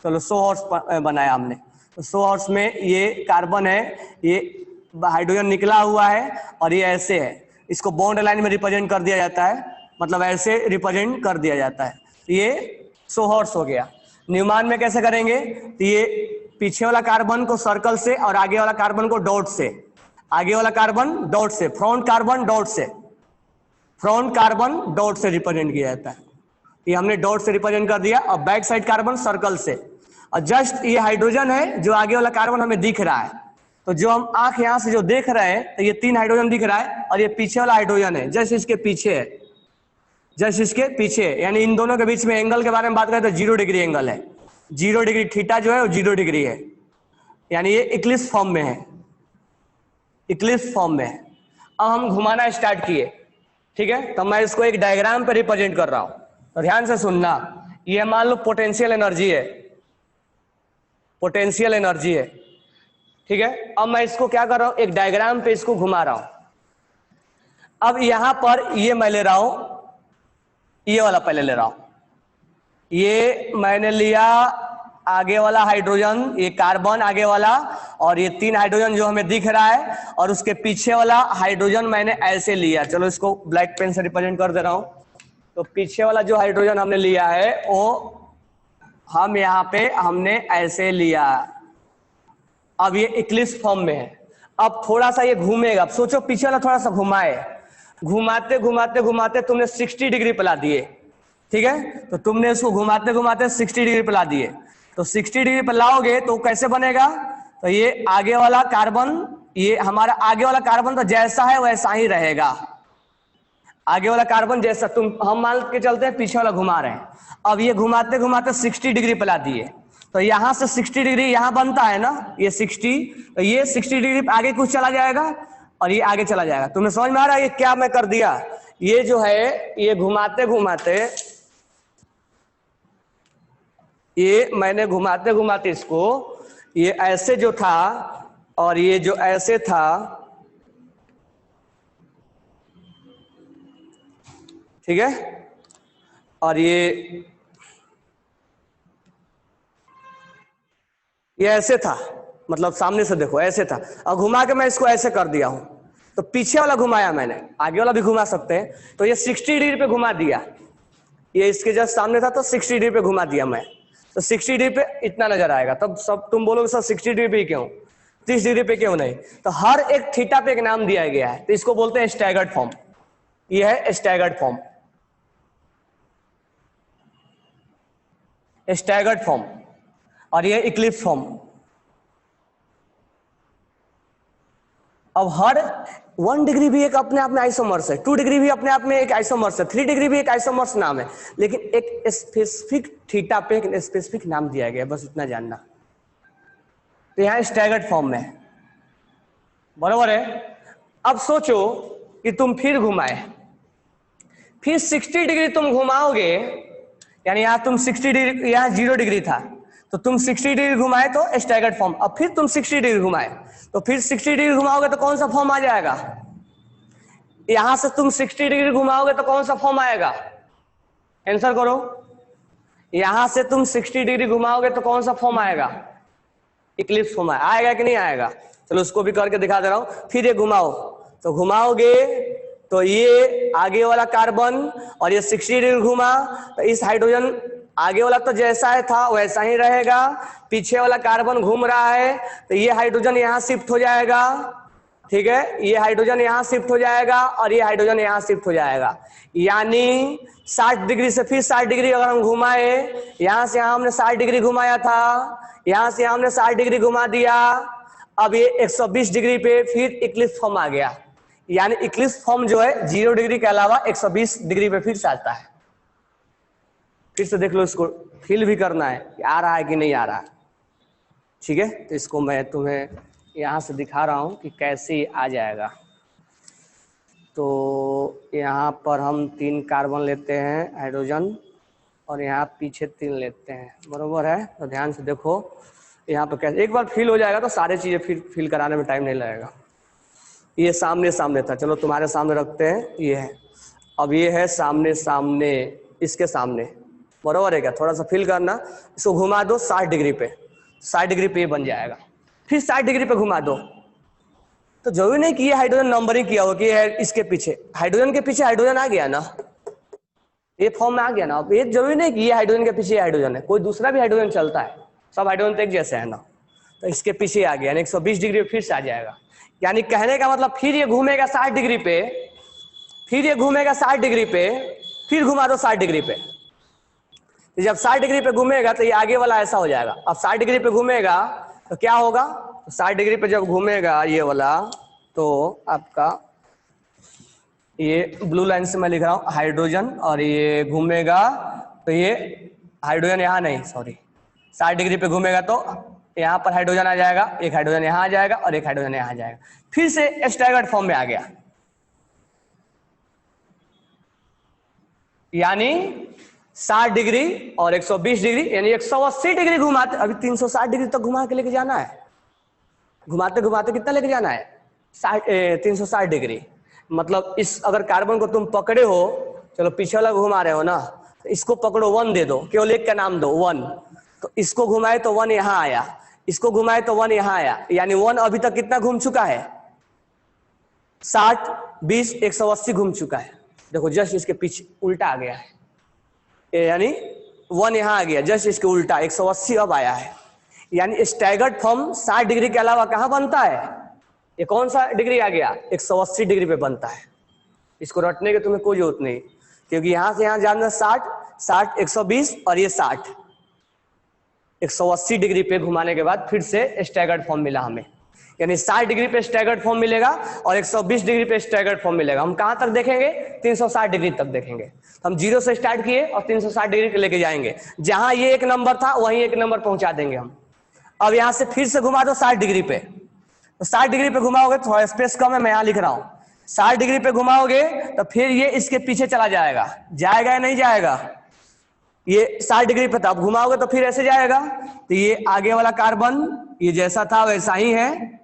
चलो सोहर्स बनाया हमने। तो सोहर्स में ये कार्बन है, ये हाइड्रोजन निकला हुआ है और ये ऐसे है, इसको बॉन्ड लाइन में रिप्रेजेंट कर दिया जाता है, मतलब ऐसे रिप्रेजेंट कर दिया जाता है। ये सोहर्स हो गया। न्यूमैन में कैसे करेंगे, तो ये पीछे वाला कार्बन को सर्कल से और आगे वाला कार्बन को डॉट से, आगे वाला कार्बन डॉट से, फ्रंट कार्बन डॉट से, फ्रंट कार्बन डॉट से रिप्रेजेंट किया जाता है। ये हमने डॉट से रिप्रेजेंट कर दिया। और बैक साइड कार्बन सर्कल से, और जस्ट ये हाइड्रोजन है, जो आगे वाला कार्बन हमें दिख रहा है। तो जो हम आंख यहां से जो देख रहे हैं, तो ये 3 हाइड्रोजन दिख रहा है और ये पीछे वाला हाइड्रोजन है, जस्ट इसके पीछे है, जस्ट इसके पीछे। यानी इन दोनों के बीच में एंगल के बारे में बात करें तो 0 डिग्री एंगल है, 0 डिग्री थीटा जो है वो 0 डिग्री है, यानी ये इक्लिप्स फॉर्म में है, इक्लिप्स फॉर्म में है। अब हम घुमाना स्टार्ट किए, ठीक है। तो मैं इसको एक डायग्राम पे रिप्रेजेंट कर रहा हूं, तो ध्यान से सुनना। ये मान लो पोटेंशियल एनर्जी है, पोटेंशियल एनर्जी है, ठीक है। अब मैं इसको क्या कर रहा हूं, एक डायग्राम पे इसको घुमा रहा हूं। अब यहां पर ये मैं ले रहा हूं, ये वाला पहले ले रहा हूं, ये मैंने लिया आगे वाला हाइड्रोजन, ये कार्बन आगे वाला, और ये 3 हाइड्रोजन जो हमें दिख रहा है, और उसके पीछे वाला हाइड्रोजन मैंने ऐसे लिया। चलो इसको ब्लैक पेन से रिप्रेजेंट कर दे रहा हूं। तो पीछे वाला जो हाइड्रोजन हमने लिया है वो हम यहाँ पे हमने ऐसे लिया। अब ये इक्लिप्स फॉर्म में है। अब थोड़ा सा ये घूमेगा, अब सोचो पीछे वाला थोड़ा सा घुमाए, घुमाते घुमाते घुमाते तुमने 60 डिग्री पे ला दिए, ठीक है। तो तुमने इसको घुमाते घुमाते 60 डिग्री पे ला दिए। तो 60 डिग्री पे लाओगे तो कैसे बनेगा, तो ये आगे वाला कार्बन, ये हमारा आगे वाला कार्बन तो जैसा है वैसा ही रहेगा, आगे वाला कार्बन जैसा, हम मान के चलते हैं पीछे वाला घुमा रहे हैं। अब ये घुमाते घुमाते 60 डिग्री पे ला दिए, तो यहां से 60 डिग्री यहां बनता है ना, ये 60, तो ये 60 डिग्री आगे कुछ चला जाएगा और ये आगे चला जाएगा। तुम्हें समझ में आ रहा है ये क्या मैं कर दिया, ये जो है ये घुमाते घुमाते, ये मैंने घुमाते घुमाते इसको, ये ऐसे जो था और ये जो ऐसे था, ठीक है, और ये ऐसे था, मतलब सामने से देखो ऐसे था, और घुमा के मैं इसको ऐसे कर दिया हूं। तो पीछे वाला घुमाया मैंने, आगे वाला भी घुमा सकते हैं। तो ये 60 डिग्री पे घुमा दिया, ये इसके जस्ट सामने था तो 60 डिग्री पे घुमा दिया मैं। तो 60 डिग्री पे इतना नजर आएगा। तब सब तुम बोलोगे सर 60 डिग्री पे क्यों, 30 डिग्री पे क्यों नहीं, तो हर एक थीटा पे एक नाम दिया गया है, तो इसको बोलते हैं स्टैगर्ड फॉर्म। ये है स्टैगर्ड फॉर्म, स्टैगर्ड फॉर्म, और ये इक्लिप्स फॉर्म। अब हर 1 डिग्री भी एक अपने आप में आइसोमर्स है, 2 डिग्री भी अपने आप में एक आइसोमर्स है, 3 डिग्री भी एक आइसोमर्स नाम है, लेकिन एक स्पेसिफिक थीटा पे एक स्पेसिफिक नाम दिया गया, बस इतना जानना। तो यहां स्टैगर्ड फॉर्म में है, बराबर है। अब सोचो कि तुम फिर घुमाए, फिर 60 डिग्री तुम घुमाओगे, यानी यहां तुम 60 डिग्री, यहां 0 डिग्री था, तो तुम 60 डिग्री घुमाए तो स्टैगर्ड फॉर्म। अब फिर तुम 60 डिग्री घुमाए, तो फिर 60 डिग्री घुमाओगे तो कौन सा फॉर्म आ जाएगा, यहां से तुम 60 डिग्री घुमाओगे तो कौन सा फॉर्म आएगा, आंसर करो। यहां से तुम 60 डिग्री घुमाओगे तो कौन सा फॉर्म आएगा, इक्लिप्स फॉर्म आएगा कि नहीं आएगा। चलो उसको भी करके दिखा दे रहा हूं। फिर ये घुमाओ, तो घुमाओगे तो ये आगे वाला कार्बन और ये 60 डिग्री घुमा, तो इस हाइड्रोजन आगे वाला तो जैसा है था वैसा ही रहेगा, पीछे वाला कार्बन घूम रहा है तो ये हाइड्रोजन यहाँ शिफ्ट हो जाएगा, ठीक है, ये हाइड्रोजन यहाँ शिफ्ट हो जाएगा और ये हाइड्रोजन यहाँ शिफ्ट हो जाएगा। यानी 60 डिग्री से फिर 60 डिग्री अगर हम घुमाए, यहां से यहां हमने 60 डिग्री घुमाया था, यहां से हमने 60 डिग्री घुमा दिया, अब ये 120 डिग्री पे फिर इक्लिप्स फॉर्म आ गया। यानी इक्लिप्स फॉर्म जो है 0 डिग्री के अलावा 120 डिग्री पे फिर से आता है। फिर से देख लो, इसको फील भी करना है कि आ रहा है कि नहीं आ रहा है, ठीक है। तो इसको मैं तुम्हें यहां से दिखा रहा हूं कि कैसे आ जाएगा। तो यहाँ पर हम 3 कार्बन लेते हैं हाइड्रोजन और यहाँ पीछे 3 लेते हैं, बरोबर है। तो ध्यान से देखो यहाँ पर कैसे, एक बार फिल हो जाएगा तो सारे चीजें फिर फिल कराने में टाइम नहीं लगेगा। ये सामने सामने था, चलो तुम्हारे सामने रखते हैं, ये है। अब ये है सामने सामने, इसके सामने, बरोबर है क्या। थोड़ा सा फिल करना, इसको घुमा दो 60 डिग्री पे, 60 डिग्री पे ये बन जाएगा। फिर 60 डिग्री पे घुमा दो, तो जरूरी नहीं कि ये हाइड्रोजन नंबरिंग किया हो कि है इसके पीछे, हाइड्रोजन के पीछे हाइड्रोजन आ गया ना, ये फॉर्म में आ गया ना। अब ये जरूरी नहीं कि ये हाइड्रोजन के पीछे हाइड्रोजन है, कोई दूसरा भी हाइड्रोजन चलता है, सब हाइड्रोजन तो एक जैसे है ना। तो इसके पीछे आ गया, 120 डिग्री पे फिर से आ जाएगा। यानी कहने का मतलब फिर ये घूमेगा 60 डिग्री पे, फिर ये घूमेगा 60 डिग्री पे, फिर घुमा दो 60 डिग्री पे। जब 60 डिग्री पे घूमेगा तो ये आगे वाला ऐसा हो जाएगा। अब 60 डिग्री पे घूमेगा तो क्या होगा, 60 डिग्री पे जब घूमेगा ये वाला, तो आपका ये ब्लू लाइन से मैं लिख रहा हूं हाइड्रोजन, और ये घूमेगा तो ये हाइड्रोजन यहाँ नहीं, सॉरी, 60 डिग्री पे घूमेगा तो यहाँ पर हाइड्रोजन आ जाएगा, एक हाइड्रोजन यहाँ आ जाएगा और एक हाइड्रोजन यहाँ आ जाएगा, फिर से स्टैगर्ड फॉर्म में आ गया। यानी 60 डिग्री और 120 डिग्री, यानी 180 डिग्री घुमाते, अभी 360 डिग्री तक घुमा के लेके जाना है, घुमाते घुमाते कितना लेके जाना है, 360 डिग्री। मतलब इस अगर कार्बन को तुम पकड़े हो, चलो पीछे वाला घुमा रहे हो ना, तो इसको पकड़ो 1 दे दो, केवल एक का नाम दो 1, तो इसको घुमाए तो 1 यहाँ आया, इसको घुमाए तो 1 यहाँ आया, यानी 1 अभी तक कितना घूम चुका है, 60 20 180 घूम चुका है। देखो जस्ट इसके पीछे उल्टा आ गया है, यानी 1 यहाँ आ गया, जस्ट इसके उल्टा 180 अब आया है। यानी स्टैगर्ड फॉर्म 60 डिग्री के अलावा कहाँ बनता है, ये कौन सा डिग्री आ गया, 180 डिग्री पे बनता है। इसको रटने की तुम्हें कोई जरूरत नहीं, क्योंकि यहां से यहां जाना 60 60 120 और ये 60, 180 डिग्री पे घुमाने के बाद फिर से स्टैगर्ड फॉर्म मिला हमें। यानी 60 डिग्री पे स्टैगर्ड फॉर्म मिलेगा और 120 डिग्री पे स्टैगर्ड फॉर्म मिलेगा। हम कहां तक देखेंगे, 360 डिग्री तक देखेंगे। हम 0 से स्टार्ट किए और 360 डिग्री पे लेके जाएंगे, जहां ये एक नंबर था वहीं एक नंबर पहुंचा देंगे हम। अब यहां से फिर से घुमा दो 60 डिग्री पे, तो 60 डिग्री पे घुमाओगे, थोड़ा स्पेस कम है मैं यहां लिख रहा हूं, 60 डिग्री पे घुमाओगे तो फिर ये इसके पीछे चला जाएगा, जाएगा या नहीं जाएगा, ये 60 डिग्री पे था, अब घुमाओगे तो फिर ऐसे जाएगा, तो ये आगे वाला कार्बन ये जैसा था वैसा ही है,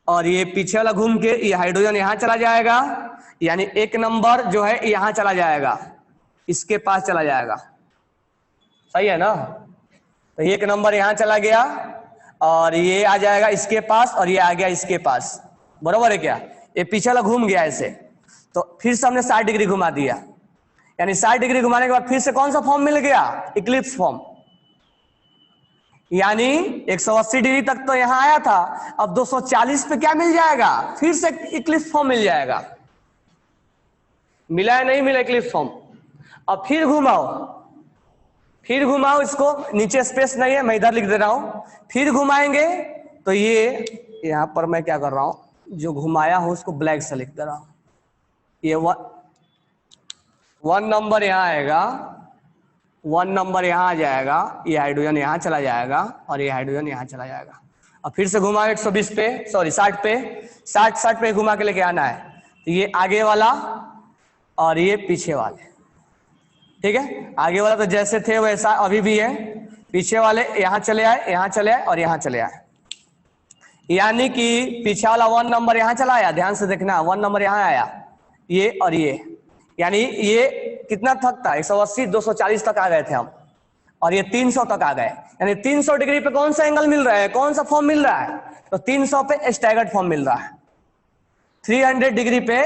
और ये पीछे वाला घूम के ये हाइड्रोजन यहां चला जाएगा, यानी एक नंबर जो है यहां चला जाएगा, इसके पास चला जाएगा, सही है ना। तो एक नंबर यहां चला गया और ये आ जाएगा इसके पास और ये आ गया इसके पास, बरोबर है क्या। ये पीछे वाला घूम गया ऐसे, तो फिर से हमने 60 डिग्री घुमा दिया, यानी 60 डिग्री घुमाने के बाद फिर से कौन सा फॉर्म मिल गया, इक्लिप्स फॉर्म। यानी 180 डिग्री तक तो यहां आया था, अब 240 पे क्या मिल जाएगा, फिर से इक्लिप्स फॉर्म मिल जाएगा। मिला है नहीं मिला इक्लिप्स फॉर्म। अब फिर घुमाओ, फिर घुमाओ इसको, नीचे स्पेस नहीं है मैं इधर लिख दे रहा हूं, फिर घुमाएंगे तो ये यहां पर मैं क्या कर रहा हूं, जो घुमाया हो उसको ब्लैक से लिख दे रहा हूं। ये 1 नंबर यहां आएगा, 1 नंबर यहां आ जाएगा, ये हाइड्रोजन यहां चला जाएगा और ये हाइड्रोजन यहां चला जाएगा। अब फिर से घुमाओ 120 पे, सॉरी 60 पे, 60 पे घुमा के लेके आना है, तो ये आगे वाला और ये पीछे वाले, ठीक है। आगे वाला तो जैसे थे वैसा अभी भी है, पीछे वाले यहां चले आए, यहां चले आए और यहां चले आए, यानी कि पीछे वाला 1 नंबर यहां चला आया, ध्यान से देखना 1 नंबर यहां आया, ये और ये, यानी ये कितना तक था, 180 240 तक आ गए थे हम, और ये 300 तक आ गए, यानी 300 डिग्री पे कौन सा एंगल मिल रहा है, कौन सा फॉर्म मिल रहा है, तो 300 पे स्टैगर्ड फॉर्म मिल रहा है, 300 डिग्री पे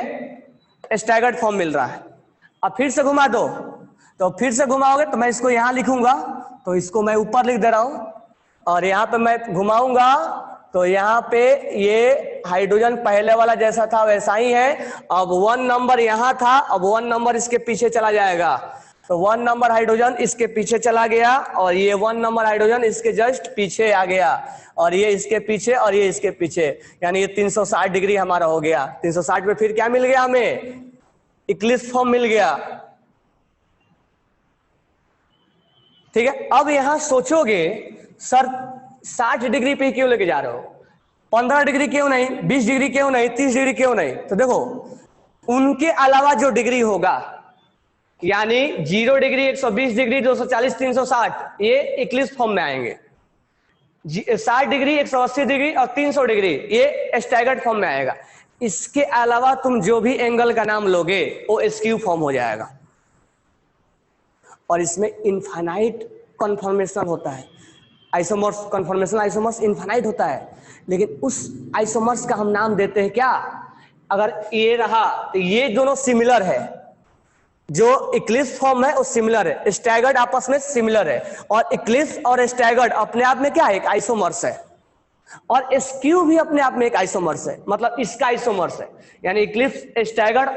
स्टैगर्ड फॉर्म मिल रहा है। अब फिर से घुमा दो, तो फिर से घुमाओगे तो मैं इसको यहां लिखूंगा, तो इसको मैं ऊपर लिख दे रहा हूं, और यहां पे मैं घुमाऊंगा तो यहाँ पे ये हाइड्रोजन पहले वाला जैसा था वैसा ही है। अब 1 नंबर यहाँ था, अब 1 नंबर इसके पीछे चला जाएगा, तो 1 नंबर हाइड्रोजन इसके पीछे चला गया, और ये 1 नंबर हाइड्रोजन इसके जस्ट पीछे आ गया, और ये इसके पीछे और ये इसके पीछे, यानी ये 360 डिग्री हमारा हो गया। 360 पे फिर क्या मिल गया हमें, इक्लिप्स फॉर्म मिल गया। ठीक है, अब यहां सोचोगे सर 60 डिग्री पे क्यों लेके जा रहे हो, 15 डिग्री क्यों नहीं, 20 डिग्री क्यों नहीं, 30 डिग्री क्यों नहीं, तो देखो उनके अलावा जो डिग्री होगा, यानी 0 डिग्री, 120 डिग्री, 240, 360, ये इक्लिप्स फॉर्म में आएंगे। 60 डिग्री, 180 डिग्री और 300 डिग्री ये स्टैगर्ड फॉर्म में आएगा। इसके अलावा तुम जो भी एंगल का नाम लोगे वो स्क्यू फॉर्म हो जाएगा, और इसमें इनफाइनाइट कन्फर्मेशन होता है, आइसोमर्स कन्फर्मेशन, आइसोमर्स इनफाइनाइट होता है, लेकिन उस आइसोमर्स का हम नाम देते हैं क्या, अगर ये रहा तो ये दोनों सिमिलर है, जो इक्लिप्स फॉर्म है वो सिमिलर है, स्टैगर्ड आपस में सिमिलर है, और इक्लिप्स और स्टैगर्ड अपने आप में क्या है, एक आइसोमर्स है, और स्क्यू भी अपने आप में एक आइसोमर्स है, मतलब इसका आइसोमर्स है, यानी इक्लिप्स स्टैगर्ड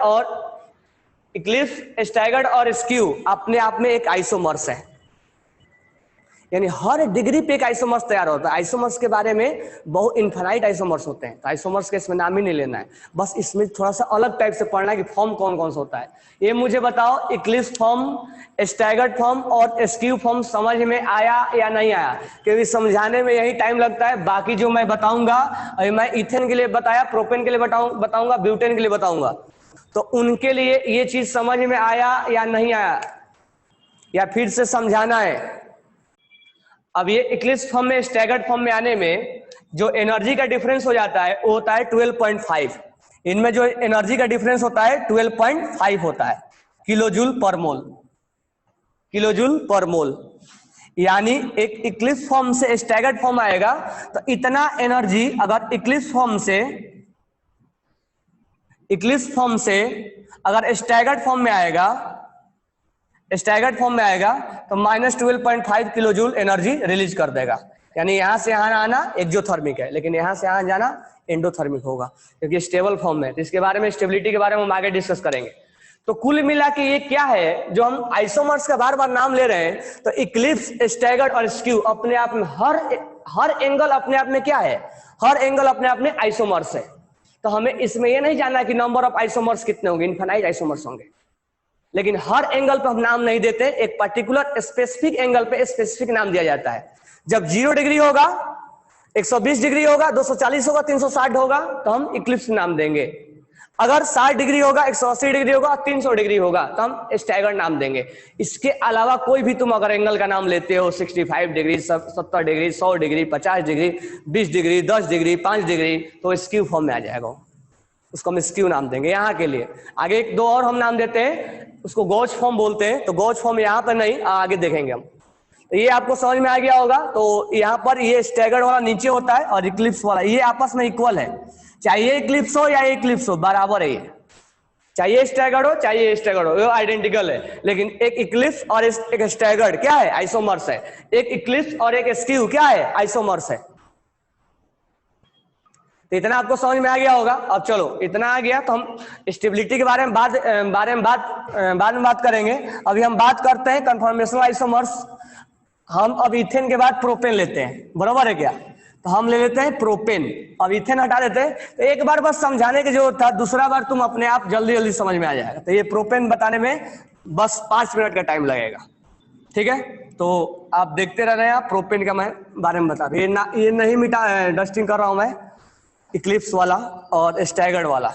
और स्क्यू अपने आप में एक आइसोमर्स है, यानी हर डिग्री पे एक आइसोमर्स तैयार होता है। आइसोमर्स के बारे में बहुत इनफाइनाइट आइसोमर्स होते हैं, तो आइसोमर्स के इसमें नाम ही नहीं लेना है, बस इसमें थोड़ा सा अलग टाइप से पढ़ना है कि फॉर्म कौन कौन सा होता है। ये मुझे बताओ इक्लिप्स फॉर्म, स्टैगर्ड फॉर्म और स्क्यू फॉर्म समझ में आया या नहीं आया, क्योंकि समझाने में यही टाइम लगता है। बाकी जो मैं बताऊंगा, अभी मैं इथेन के लिए बताया, प्रोपेन के लिए बताऊंगा, ब्यूटेन के लिए बताऊंगा, तो उनके लिए ये चीज समझ में आया या नहीं आया, या फिर से समझाना है। अब ये इक्लिप्स फॉर्म में स्टैगर्ड फॉर्म में आने में जो एनर्जी का डिफरेंस हो जाता है वो होता है 12.5। इनमें जो एनर्जी का डिफरेंस होता है 12.5 होता है किलोजूल पर मोल, किलोजूल पर मोल। यानी एक इक्लिप्स फॉर्म से स्टैगर्ड फॉर्म आएगा तो इतना एनर्जी अगर इक्लिप्स फॉर्म से अगर स्टैगर्ड फॉर्म में आएगा तो -12.5 किलोजूल एनर्जी रिलीज कर देगा। यानी यहां से यहां आना एक्सोथर्मिक है, लेकिन यहां से यहां जाना एंडोथर्मिक होगा, क्योंकि स्टेबल फॉर्म में। तो इसके बारे में, स्टेबिलिटी के बारे में हम आगे डिस्कस करेंगे। तो कुल मिला के ये क्या है, जो हम आइसोमर्स का बार बार नाम ले रहे हैं, तो इक्लिप्स, स्टैगर्ड और स्क्यू अपने आप में हर एंगल अपने आप में क्या है, हर एंगल अपने आप में आइसोमर्स है। तो हमें इसमें यह नहीं जानना कि नंबर ऑफ आइसोमर्स कितने होंगे, इनफाइनाइट आइसोमर्स होंगे, लेकिन हर एंगल पे हम नाम नहीं देते, एक पर्टिकुलर स्पेसिफिक एंगल पे स्पेसिफिक नाम दिया जाता है। जब 0 डिग्री होगा, 120 डिग्री होगा, 240 होगा, 360 होगा, तो हम इक्लिप्स नाम देंगे। अगर 60 डिग्री होगा, 180 डिग्री होगा, 300 डिग्री होगा, तो हम स्टैगर्ड नाम देंगे। इसके अलावा कोई भी तुम अगर एंगल का नाम लेते हो, 65 degree, 70 degree, 100 degree, 50 degree, 20 degree, 10 degree, 5 degree, तो स्क्यू फॉर्म में आ जाएगा, उसको हम स्क्यू नाम देंगे। यहाँ के लिए आगे एक दो और हम नाम देते हैं, उसको गॉज फॉर्म बोलते हैं। तो गॉज फॉर्म यहाँ पर नहीं, आगे देखेंगे हम। तो ये आपको समझ में आ गया होगा। तो यहाँ पर ये स्टैगर्ड वाला नीचे होता है और इक्लिप्स वाला, ये आपस में इक्वल है, चाहे ये इक्लिप्स हो या इक्लिप्स हो, बराबर है ये, चाहे ये स्टैगर्ड हो चाहे ये स्टैगर्ड हो, ये आइडेंटिकल है। लेकिन एक इक्लिप्स और एक स्टैगर्ड क्या है, आइसोमर्स है। एक इक्लिप्स और एक स्क्यू क्या है, आइसोमर्स है। तो इतना आपको समझ में आ गया होगा। अब चलो, इतना आ गया तो हम स्टेबिलिटी के बारे में बाद में बात करेंगे। अभी हम बात करते हैं कन्फर्मेशनल आइसोमर्स। हम अब इथेन के बाद प्रोपेन लेते हैं, बराबर है क्या। तो हम ले लेते हैं प्रोपेन, अब इथेन हटा देते हैं। तो एक बार बस समझाने की जरूरत था, दूसरा बार तुम अपने आप जल्दी जल्दी समझ में आ जाएगा। तो ये प्रोपेन बताने में बस 5 मिनट का टाइम लगेगा, ठीक है। तो आप देखते रह रहे हैं, प्रोपेन का मैं बारे में बता दूं। ये नहीं डस्टिंग कर रहा हूं मैं, इक्लिप्स वाला और स्टैगर्ड वाला,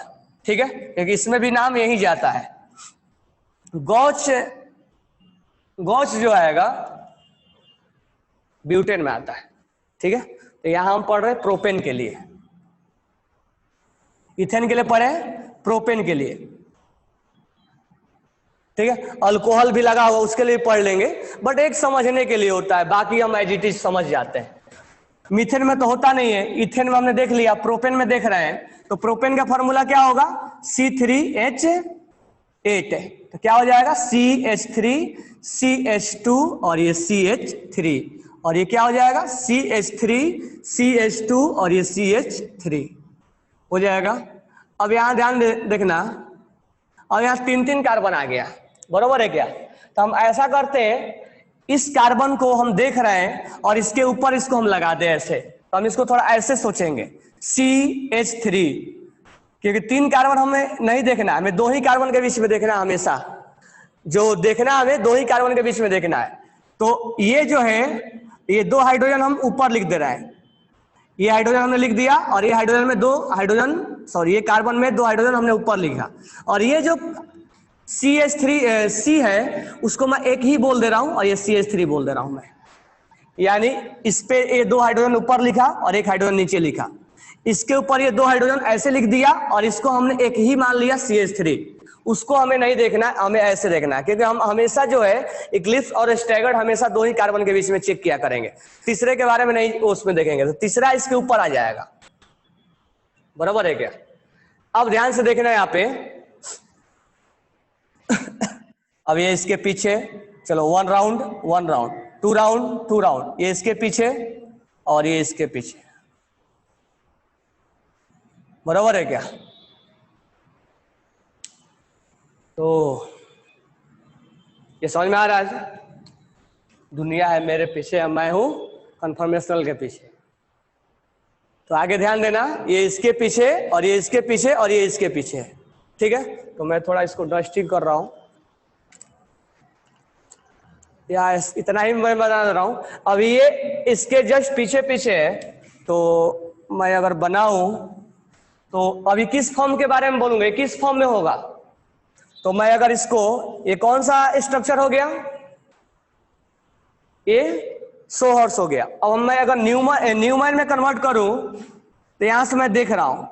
ठीक है, क्योंकि इसमें भी नाम यही जाता है। गॉच जो आएगा ब्यूटेन में आता है, ठीक है। तो यहां हम पढ़ रहे हैं प्रोपेन के लिए, इथेन के लिए पढ़े प्रोपेन के लिए। ठीक है, अल्कोहल भी लगा हुआ उसके लिए पढ़ लेंगे, बट एक समझने के लिए होता है, बाकी हम एज इट इज समझ जाते हैं। मीथेन में तो होता नहीं है, इथेन में हमने देख लिया, प्रोपेन में देख रहे हैं, तो प्रोपेन का फॉर्मूला क्या होगा, C3H8 है, तो क्या हो जाएगा CH3 CH2 और ये CH3, और ये क्या हो जाएगा CH3 CH2 और ये CH3 हो जाएगा। अब यहां ध्यान देखना, अब यहां 3 कार्बन आ गया, बरोबर है क्या, तो हम ऐसा करते हैं, इस कार्बन को हम देख रहे हैं और इसके ऊपर इसको हम लगा दें ऐसे, तो हम इसको थोड़ा ऐसे सोचेंगे CH3, क्योंकि 3 कार्बन हमें नहीं देखना है, हमें 2 ही कार्बन के बीच में देखना है, हमेशा जो देखना है हमें 2 ही कार्बन के बीच में देखना है। तो ये जो है, ये 2 हाइड्रोजन हम ऊपर लिख दे रहे हैं, ये हाइड्रोजन हमने लिख दिया, और ये हाइड्रोजन में 2 हाइड्रोजन, सॉरी ये कार्बन में 2 हाइड्रोजन हमने ऊपर लिखा, और ये जो C है उसको मैं एक ही बोल दे रहा हूं और ये CH3 बोल दे रहा हूं मैं, यानी इस पे ये 2 हाइड्रोजन ऊपर लिखा और 1 हाइड्रोजन नीचे लिखा, इसके ऊपर ये 2 हाइड्रोजन ऐसे लिख दिया और इसको हमने एक ही मान लिया CH3, उसको हमें नहीं देखना है, हमें ऐसे देखना है, क्योंकि हम हमेशा जो है इक्लिप्स और स्टैगर्ड हमेशा 2 ही कार्बन के बीच में चेक किया करेंगे, तीसरे के बारे में नहीं उसमें देखेंगे, तो तीसरा इसके ऊपर आ जाएगा, बराबर है क्या। अब ध्यान से देखना यहाँ पे अब ये इसके पीछे, चलो 1 राउंड 1 राउंड 2 राउंड 2 राउंड, ये इसके पीछे और ये इसके पीछे, बराबर है क्या। तो ये समझ में आ रहा है, दुनिया है मेरे पीछे, मैं हूं कन्फर्मेशनल के पीछे। तो आगे ध्यान देना, ये इसके पीछे और ये इसके पीछे और ये इसके पीछे, ठीक है। तो मैं थोड़ा इसको डस्टिंग कर रहा हूं, या इतना ही मैं बता रहा हूं। अभी ये इसके जस्ट पीछे पीछे है, तो मैं अगर बनाऊं तो अभी किस फॉर्म के बारे में बोलूंगा, किस फॉर्म में होगा, तो मैं अगर इसको, ये कौन सा स्ट्रक्चर हो गया, ये सोहर्स हो गया। अब मैं अगर न्यूमैन में कन्वर्ट करूं, तो यहां से मैं देख रहा हूं,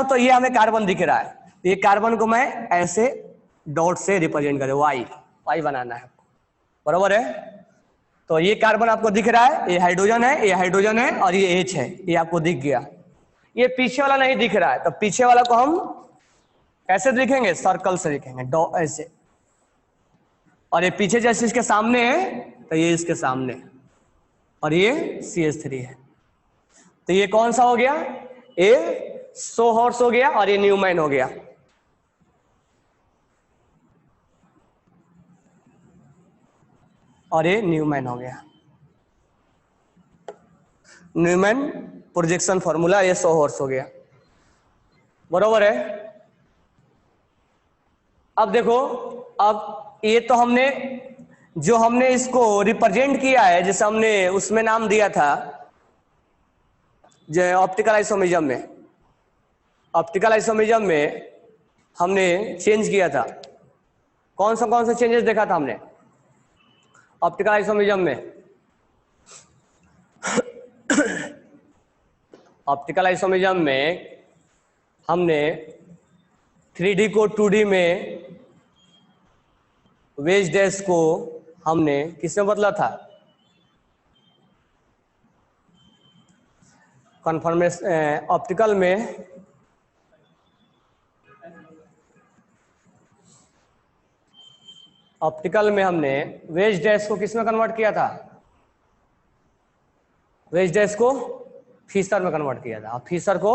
तो ये हमें कार्बन दिख रहा है, तो ये कार्बन को मैं ऐसे डॉट से रिप्रेजेंट करें, वाई बनाना है, बराबर है। तो ये कार्बन आपको दिख रहा है, ये हाइड्रोजन है, ये हाइड्रोजन है और ये H है, ये आपको दिख गया। ये पीछे वाला नहीं दिख रहा है, तो पीछे वाला को हम कैसे दिखेंगे, सर्कल से दिखेंगे, ऐसे, और ये पीछे जैसे इसके सामने है, तो ये इसके सामने, और ये CH3 है, तो ये कौन सा हो गया, ये सोहर्स हो गया और ये न्यूमैन हो गया। और ये न्यूमैन हो गया, न्यूमैन प्रोजेक्शन फॉर्मूला, ये सोहर्स हो गया, बरोबर है। अब देखो, अब ये तो हमने जो हमने इसको रिप्रेजेंट किया है, जैसे हमने उसमें नाम दिया था जो ऑप्टिकल आइसोमेरिज्म में, ऑप्टिकल आइसोमेरिज्म में हमने चेंज किया था, कौन सा चेंजेस देखा था हमने ऑप्टिकल आइसोमेरिज्म में। ऑप्टिकल आइसोमेरिज्म में हमने 3D को 2D में, वेज डैश को हमने किसमें बदला था, कन्फर्मेशन ऑप्टिकल में, ऑप्टिकल में हमने वेज डैश को किसमें कन्वर्ट किया था, वेज डैश को फिशर में कन्वर्ट किया था, फिशर को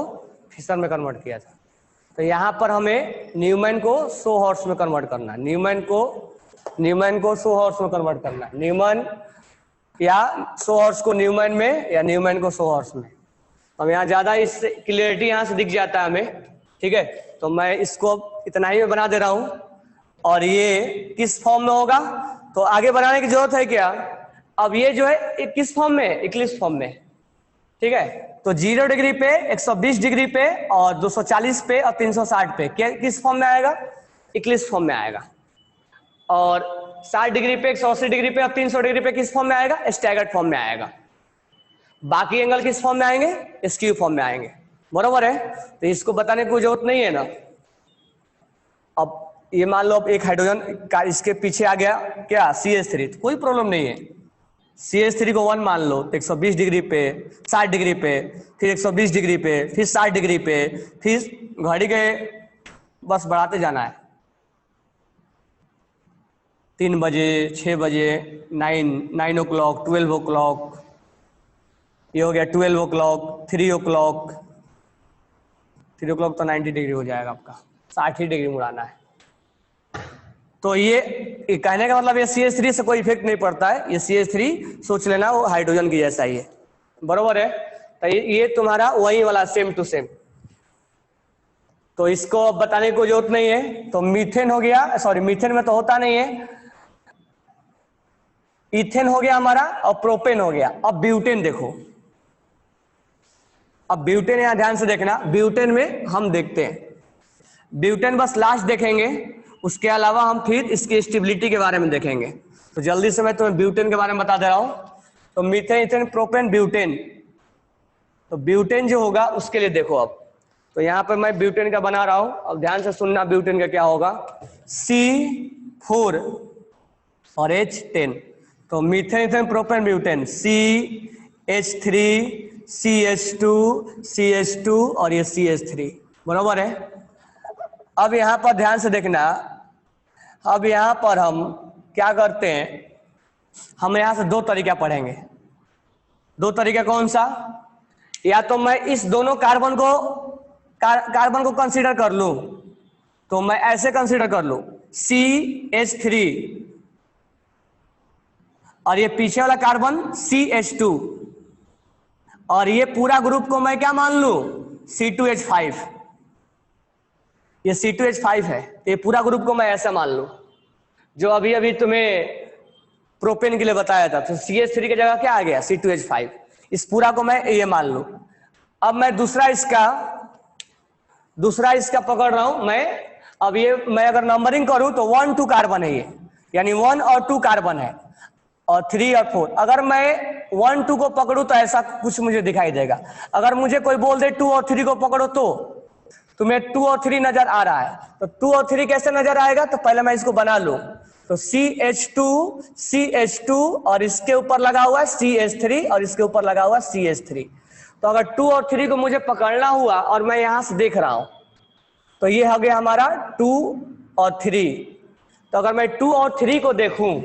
फिशर में कन्वर्ट किया था। तो यहां पर हमें न्यूमैन को सोहर्स में कन्वर्ट करना, न्यूमैन को सोहर्स में कन्वर्ट करना, न्यूमैन या सोहर्स को न्यूमैन में या न्यूमैन को सोहर्स में। हम यहाँ ज्यादा इस क्लियरिटी यहाँ से दिख जाता है हमें, ठीक है। तो मैं इसको इतना ही में बना दे रहा हूं, और ये किस फॉर्म में होगा, तो आगे बनाने की जरूरत है क्या। अब ये जो है किस फॉर्म में, इक्लिप्स फॉर्म में, ठीक है। तो 0 डिग्री पे, 120 डिग्री पे और 240 पे और 360 पे किस फॉर्म में आएगा, इक्लिप्स फॉर्म में आएगा। और 60 डिग्री पे, 180 डिग्री पे और 300 डिग्री पे किस फॉर्म में आएगा, स्टैगर्ड फॉर्म में आएगा। बाकी एंगल किस फॉर्म में आएंगे, स्क्यू फॉर्म में आएंगे, बरोबर है। तो इसको बताने की कोई जरूरत नहीं है ना। अब ये मान लो अब एक हाइड्रोजन का इसके पीछे आ गया क्या CH3, तो कोई प्रॉब्लम नहीं है। CH3 को 1 मान लो तो 120 डिग्री पे, 60 डिग्री पे, फिर 120 डिग्री पे, फिर 60 डिग्री पे, फिर घड़ी के बस बढ़ाते जाना है। 3 बजे, 6 बजे, 9 o'clock, 12 o'clock, ये हो गया 12 o'clock, 3 o'clock। 3 o'clock तो 90 डिग्री हो जाएगा आपका, 60 डिग्री मुड़ाना है। तो ये कहने का मतलब ये CH3 से कोई इफेक्ट नहीं पड़ता है, ये CH3 सोच लेना वो हाइड्रोजन की जैसा ही है, बरोबर है। तो ये तुम्हारा वही वाला सेम टू सेम, तो इसको अब बताने की कोई जरूरत नहीं है। तो मीथेन हो गया, सॉरी मीथेन में तो होता नहीं है, इथेन हो गया हमारा और प्रोपेन हो गया। अब ब्यूटेन देखो, अब ब्यूटेन यहां ध्यान से देखना, ब्यूटेन में हम देखते हैं, ब्यूटेन बस लास्ट देखेंगे, उसके अलावा हम फिर इसकी स्टेबिलिटी के बारे में देखेंगे। तो जल्दी से मैं तुम्हें ब्यूटेन के बारे में बता दे रहा हूं। तो मीथेन, इथेन, प्रोपेन, ब्यूटेन। तो ब्यूटेन जो होगा उसके लिए देखो अब, तो यहां पर मैं ब्यूटेन का बना रहा हूं, अब ध्यान से सुनना ब्यूटेन का क्या होगा, C4 और H10। तो methane, ethane, propane, butane, CH3, CH2, CH2 और ये CH3, बराबर है। अब यहां पर ध्यान से देखना, अब यहां पर हम क्या करते हैं, हम यहां से दो तरीका पढ़ेंगे। दो तरीका कौन सा, या तो मैं इस दोनों कार्बन को कंसीडर कर लूं, तो मैं ऐसे कंसीडर कर लूं CH3 और ये पीछे वाला कार्बन CH2 और ये पूरा ग्रुप को मैं क्या मान लूं C2H5, ये C2H5 है, ये पूरा ग्रुप को मैं ऐसा मान लूं जो अभी अभी तुम्हें प्रोपेन के लिए बताया था। तो CH3 की जगह क्या आ गया C2H5, इस पूरा को मैं ये मान लूं। अब मैं दूसरा इसका पकड़ रहा हूं मैं, अब ये मैं अगर नंबरिंग करूं तो 1 2 कार्बन है ये, यानी 1 और 2 कार्बन है, और 3 और 4। अगर मैं 1 2 को पकड़ूं तो ऐसा कुछ मुझे दिखाई देगा। अगर मुझे कोई बोल दे 2 और 3 को पकड़ो तो तुम्हें 2 और 3 नजर आ रहा है, तो 2 और 3 कैसे नजर आएगा, तो पहले मैं इसको बना लूं। तो CH2 और इसके ऊपर लगा हुआ है CH3 और इसके ऊपर लगा हुआ है CH3। तो अगर 2 और 3 को मुझे पकड़ना हुआ और मैं यहां से देख रहा हूं, तो ये हो गया हमारा 2 और 3। तो अगर मैं 2 और 3 को देखूं,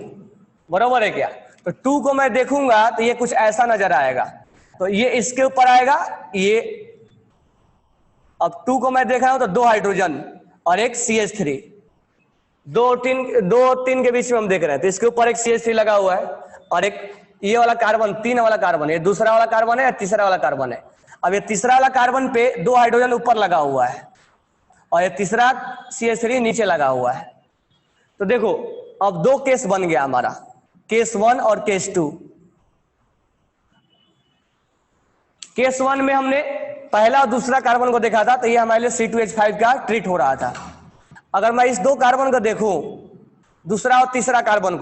बराबर है क्या, तो 2 को मैं देखूंगा तो ये कुछ ऐसा नजर आएगा, तो ये इसके ऊपर आएगा ये। अब 2 को मैं देख रहा हूं तो 2 हाइड्रोजन और एक CH3, 2 और 3 के बीच में हम देख रहे हैं, तो इसके ऊपर एक CH3 लगा हुआ है और एक ये वाला कार्बन, 3 वाला कार्बन, ये दूसरा वाला कार्बन है या तीसरा वाला कार्बन है। अब ये तीसरा वाला कार्बन पे 2 हाइड्रोजन ऊपर लगा हुआ है और ये तीसरा CH3 नीचे लगा हुआ है। तो देखो अब 2 केस बन गया हमारा, केस 1 और केस 2। केस 1 में हमने पहला और दूसरा कार्बन को देखा था, तो ये हमारे लिए C2H5 का ट्रीट हो रहा था। अगर मैं इस 2 कार्बन को देखूं, दूसरा और तीसरा कार्बन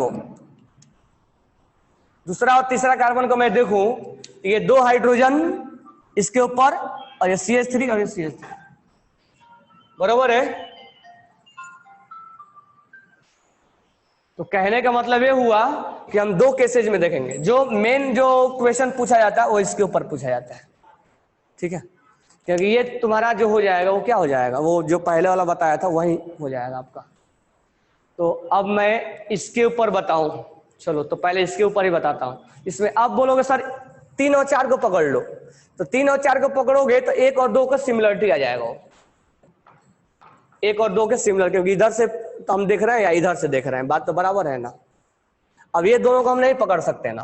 को मैं देखूं, ये 2 हाइड्रोजन इसके ऊपर और ये CH3 और ये CH3, बरोबर है। तो कहने का मतलब ये हुआ कि हम 2 केसेज में देखेंगे, जो मेन जो क्वेश्चन पूछा जाता है वो इसके ऊपर पूछा जाता है, ठीक है, क्योंकि ये तुम्हारा जो हो जाएगा वो क्या हो जाएगा, वो जो पहले वाला बताया था वही हो जाएगा आपका। तो अब मैं इसके ऊपर बताऊं, चलो तो पहले इसके ऊपर ही बताता हूं। इसमें आप बोलोगे सर 3 और 4 को पकड़ लो, तो 3 और 4 को पकड़ोगे तो 1 और 2 का सिमिलरिटी आ जाएगा, 1 और 2 के सिमिलर, क्योंकि इधर से तो हम देख रहे हैं या इधर से देख रहे हैं, बात तो बराबर है ना। अब ये दोनों को हम नहीं पकड़ सकते ना,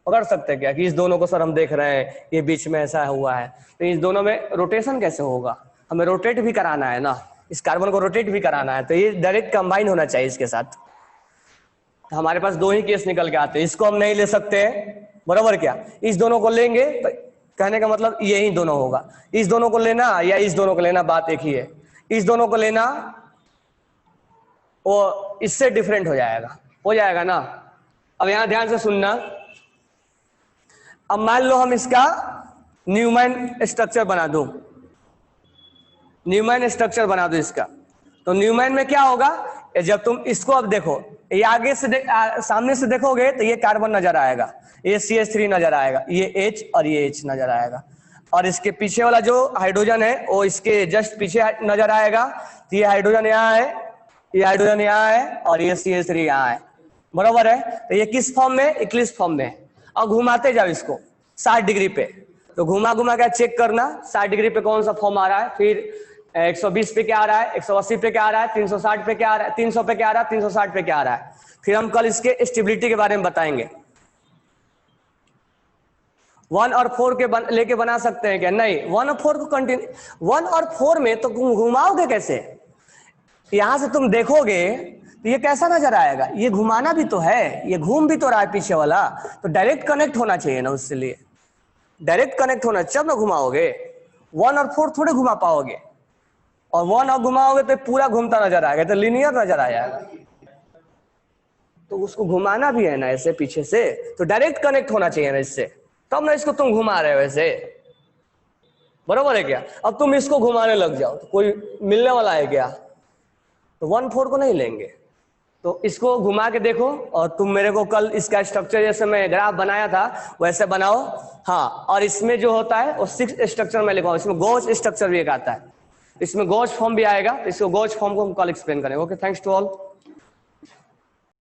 पकड़ सकते क्या कि इस दोनों को सर हम देख रहे हैं ये बीच में ऐसा हुआ है, तो इस दोनों में रोटेशन कैसे होगा, हमें रोटेट भी कराना है ना, इस कार्बन को रोटेट भी कराना है, तो ये डायरेक्ट कंबाइन होना चाहिए इसके साथ। तो हमारे पास 2 ही केस निकल के आते हैं, इसको हम नहीं ले सकते, बराबर क्या, इस दोनों को लेंगे तो कहने का मतलब यही दोनों होगा, इस दोनों को लेना या इस दोनों को लेना बात एक ही है, इस दोनों को लेना वो इससे डिफरेंट हो जाएगा ना। अब यहां ध्यान से सुनना, अब मान लो हम इसका न्यूमैन स्ट्रक्चर बना दूं, इसका, तो न्यूमैन में क्या होगा, जब तुम इसको अब देखो, ये आगे से सामने से देखोगे तो ये कार्बन नजर आएगा, ये CH3 नजर आएगा, ये H और ये H नजर आएगा, और इसके पीछे वाला जो हाइड्रोजन है वो इसके जस्ट पीछे नजर आएगा। तो ये हाइड्रोजन यहाँ है, ये हाइड्रोजन यहाँ है, और ये CH3 यहाँ है, बरोबर है। तो ये किस फॉर्म में, इक्लिप्स फॉर्म में। और घुमाते जाओ इसको 60 डिग्री पे, तो घुमा घुमा के चेक करना 60 डिग्री पे कौन सा फॉर्म आ रहा है, फिर 120 पे क्या आ रहा है, 180 पे क्या आ रहा है, 360 पे क्या आ रहा है, 300 पे क्या आ रहा है, 360 पे क्या आ रहा है। फिर हम कल इसके स्टेबिलिटी के बारे में बताएंगे। 1 और 4 के लेके बना सकते हैं क्या, नहीं। 1 और 4 को कंटिन्यू, 1 और 4 में तो घुमाओगे कैसे, यहां से तुम देखोगे तो ये कैसा नजर आएगा, ये घुमाना भी तो है, ये घूम भी तो रहा है पीछे वाला, तो डायरेक्ट कनेक्ट होना चाहिए ना, उससे लिए डायरेक्ट कनेक्ट होना जब ना घुमाओगे। 1 और 4 थोड़े घुमा पाओगे, और 1 और घुमाओगे तो पूरा घूमता नजर आएगा, तो लिनियर नजर आएगा, तो उसको घुमाना भी है ना ऐसे पीछे से, तो डायरेक्ट कनेक्ट होना चाहिए ना इससे, तब ना इसको तुम घुमा रहे हो ऐसे, बरोबर है क्या। अब तुम इसको घुमाने लग जाओ तो कोई मिलने वाला है क्या, तो 1-4 को नहीं लेंगे। तो इसको घुमा के देखो, और तुम मेरे को कल इसका स्ट्रक्चर जैसे मैं ग्राफ बनाया था वैसे बनाओ। हाँ, और इसमें जो होता है वो 6 स्ट्रक्चर में लिखा, इसमें गोज स्ट्रक्चर भी एक आता है, इसमें गोज फॉर्म भी आएगा, इसको गोज फॉर्म को हम कल एक्सप्लेन करेंगे। Okay, thanks to all.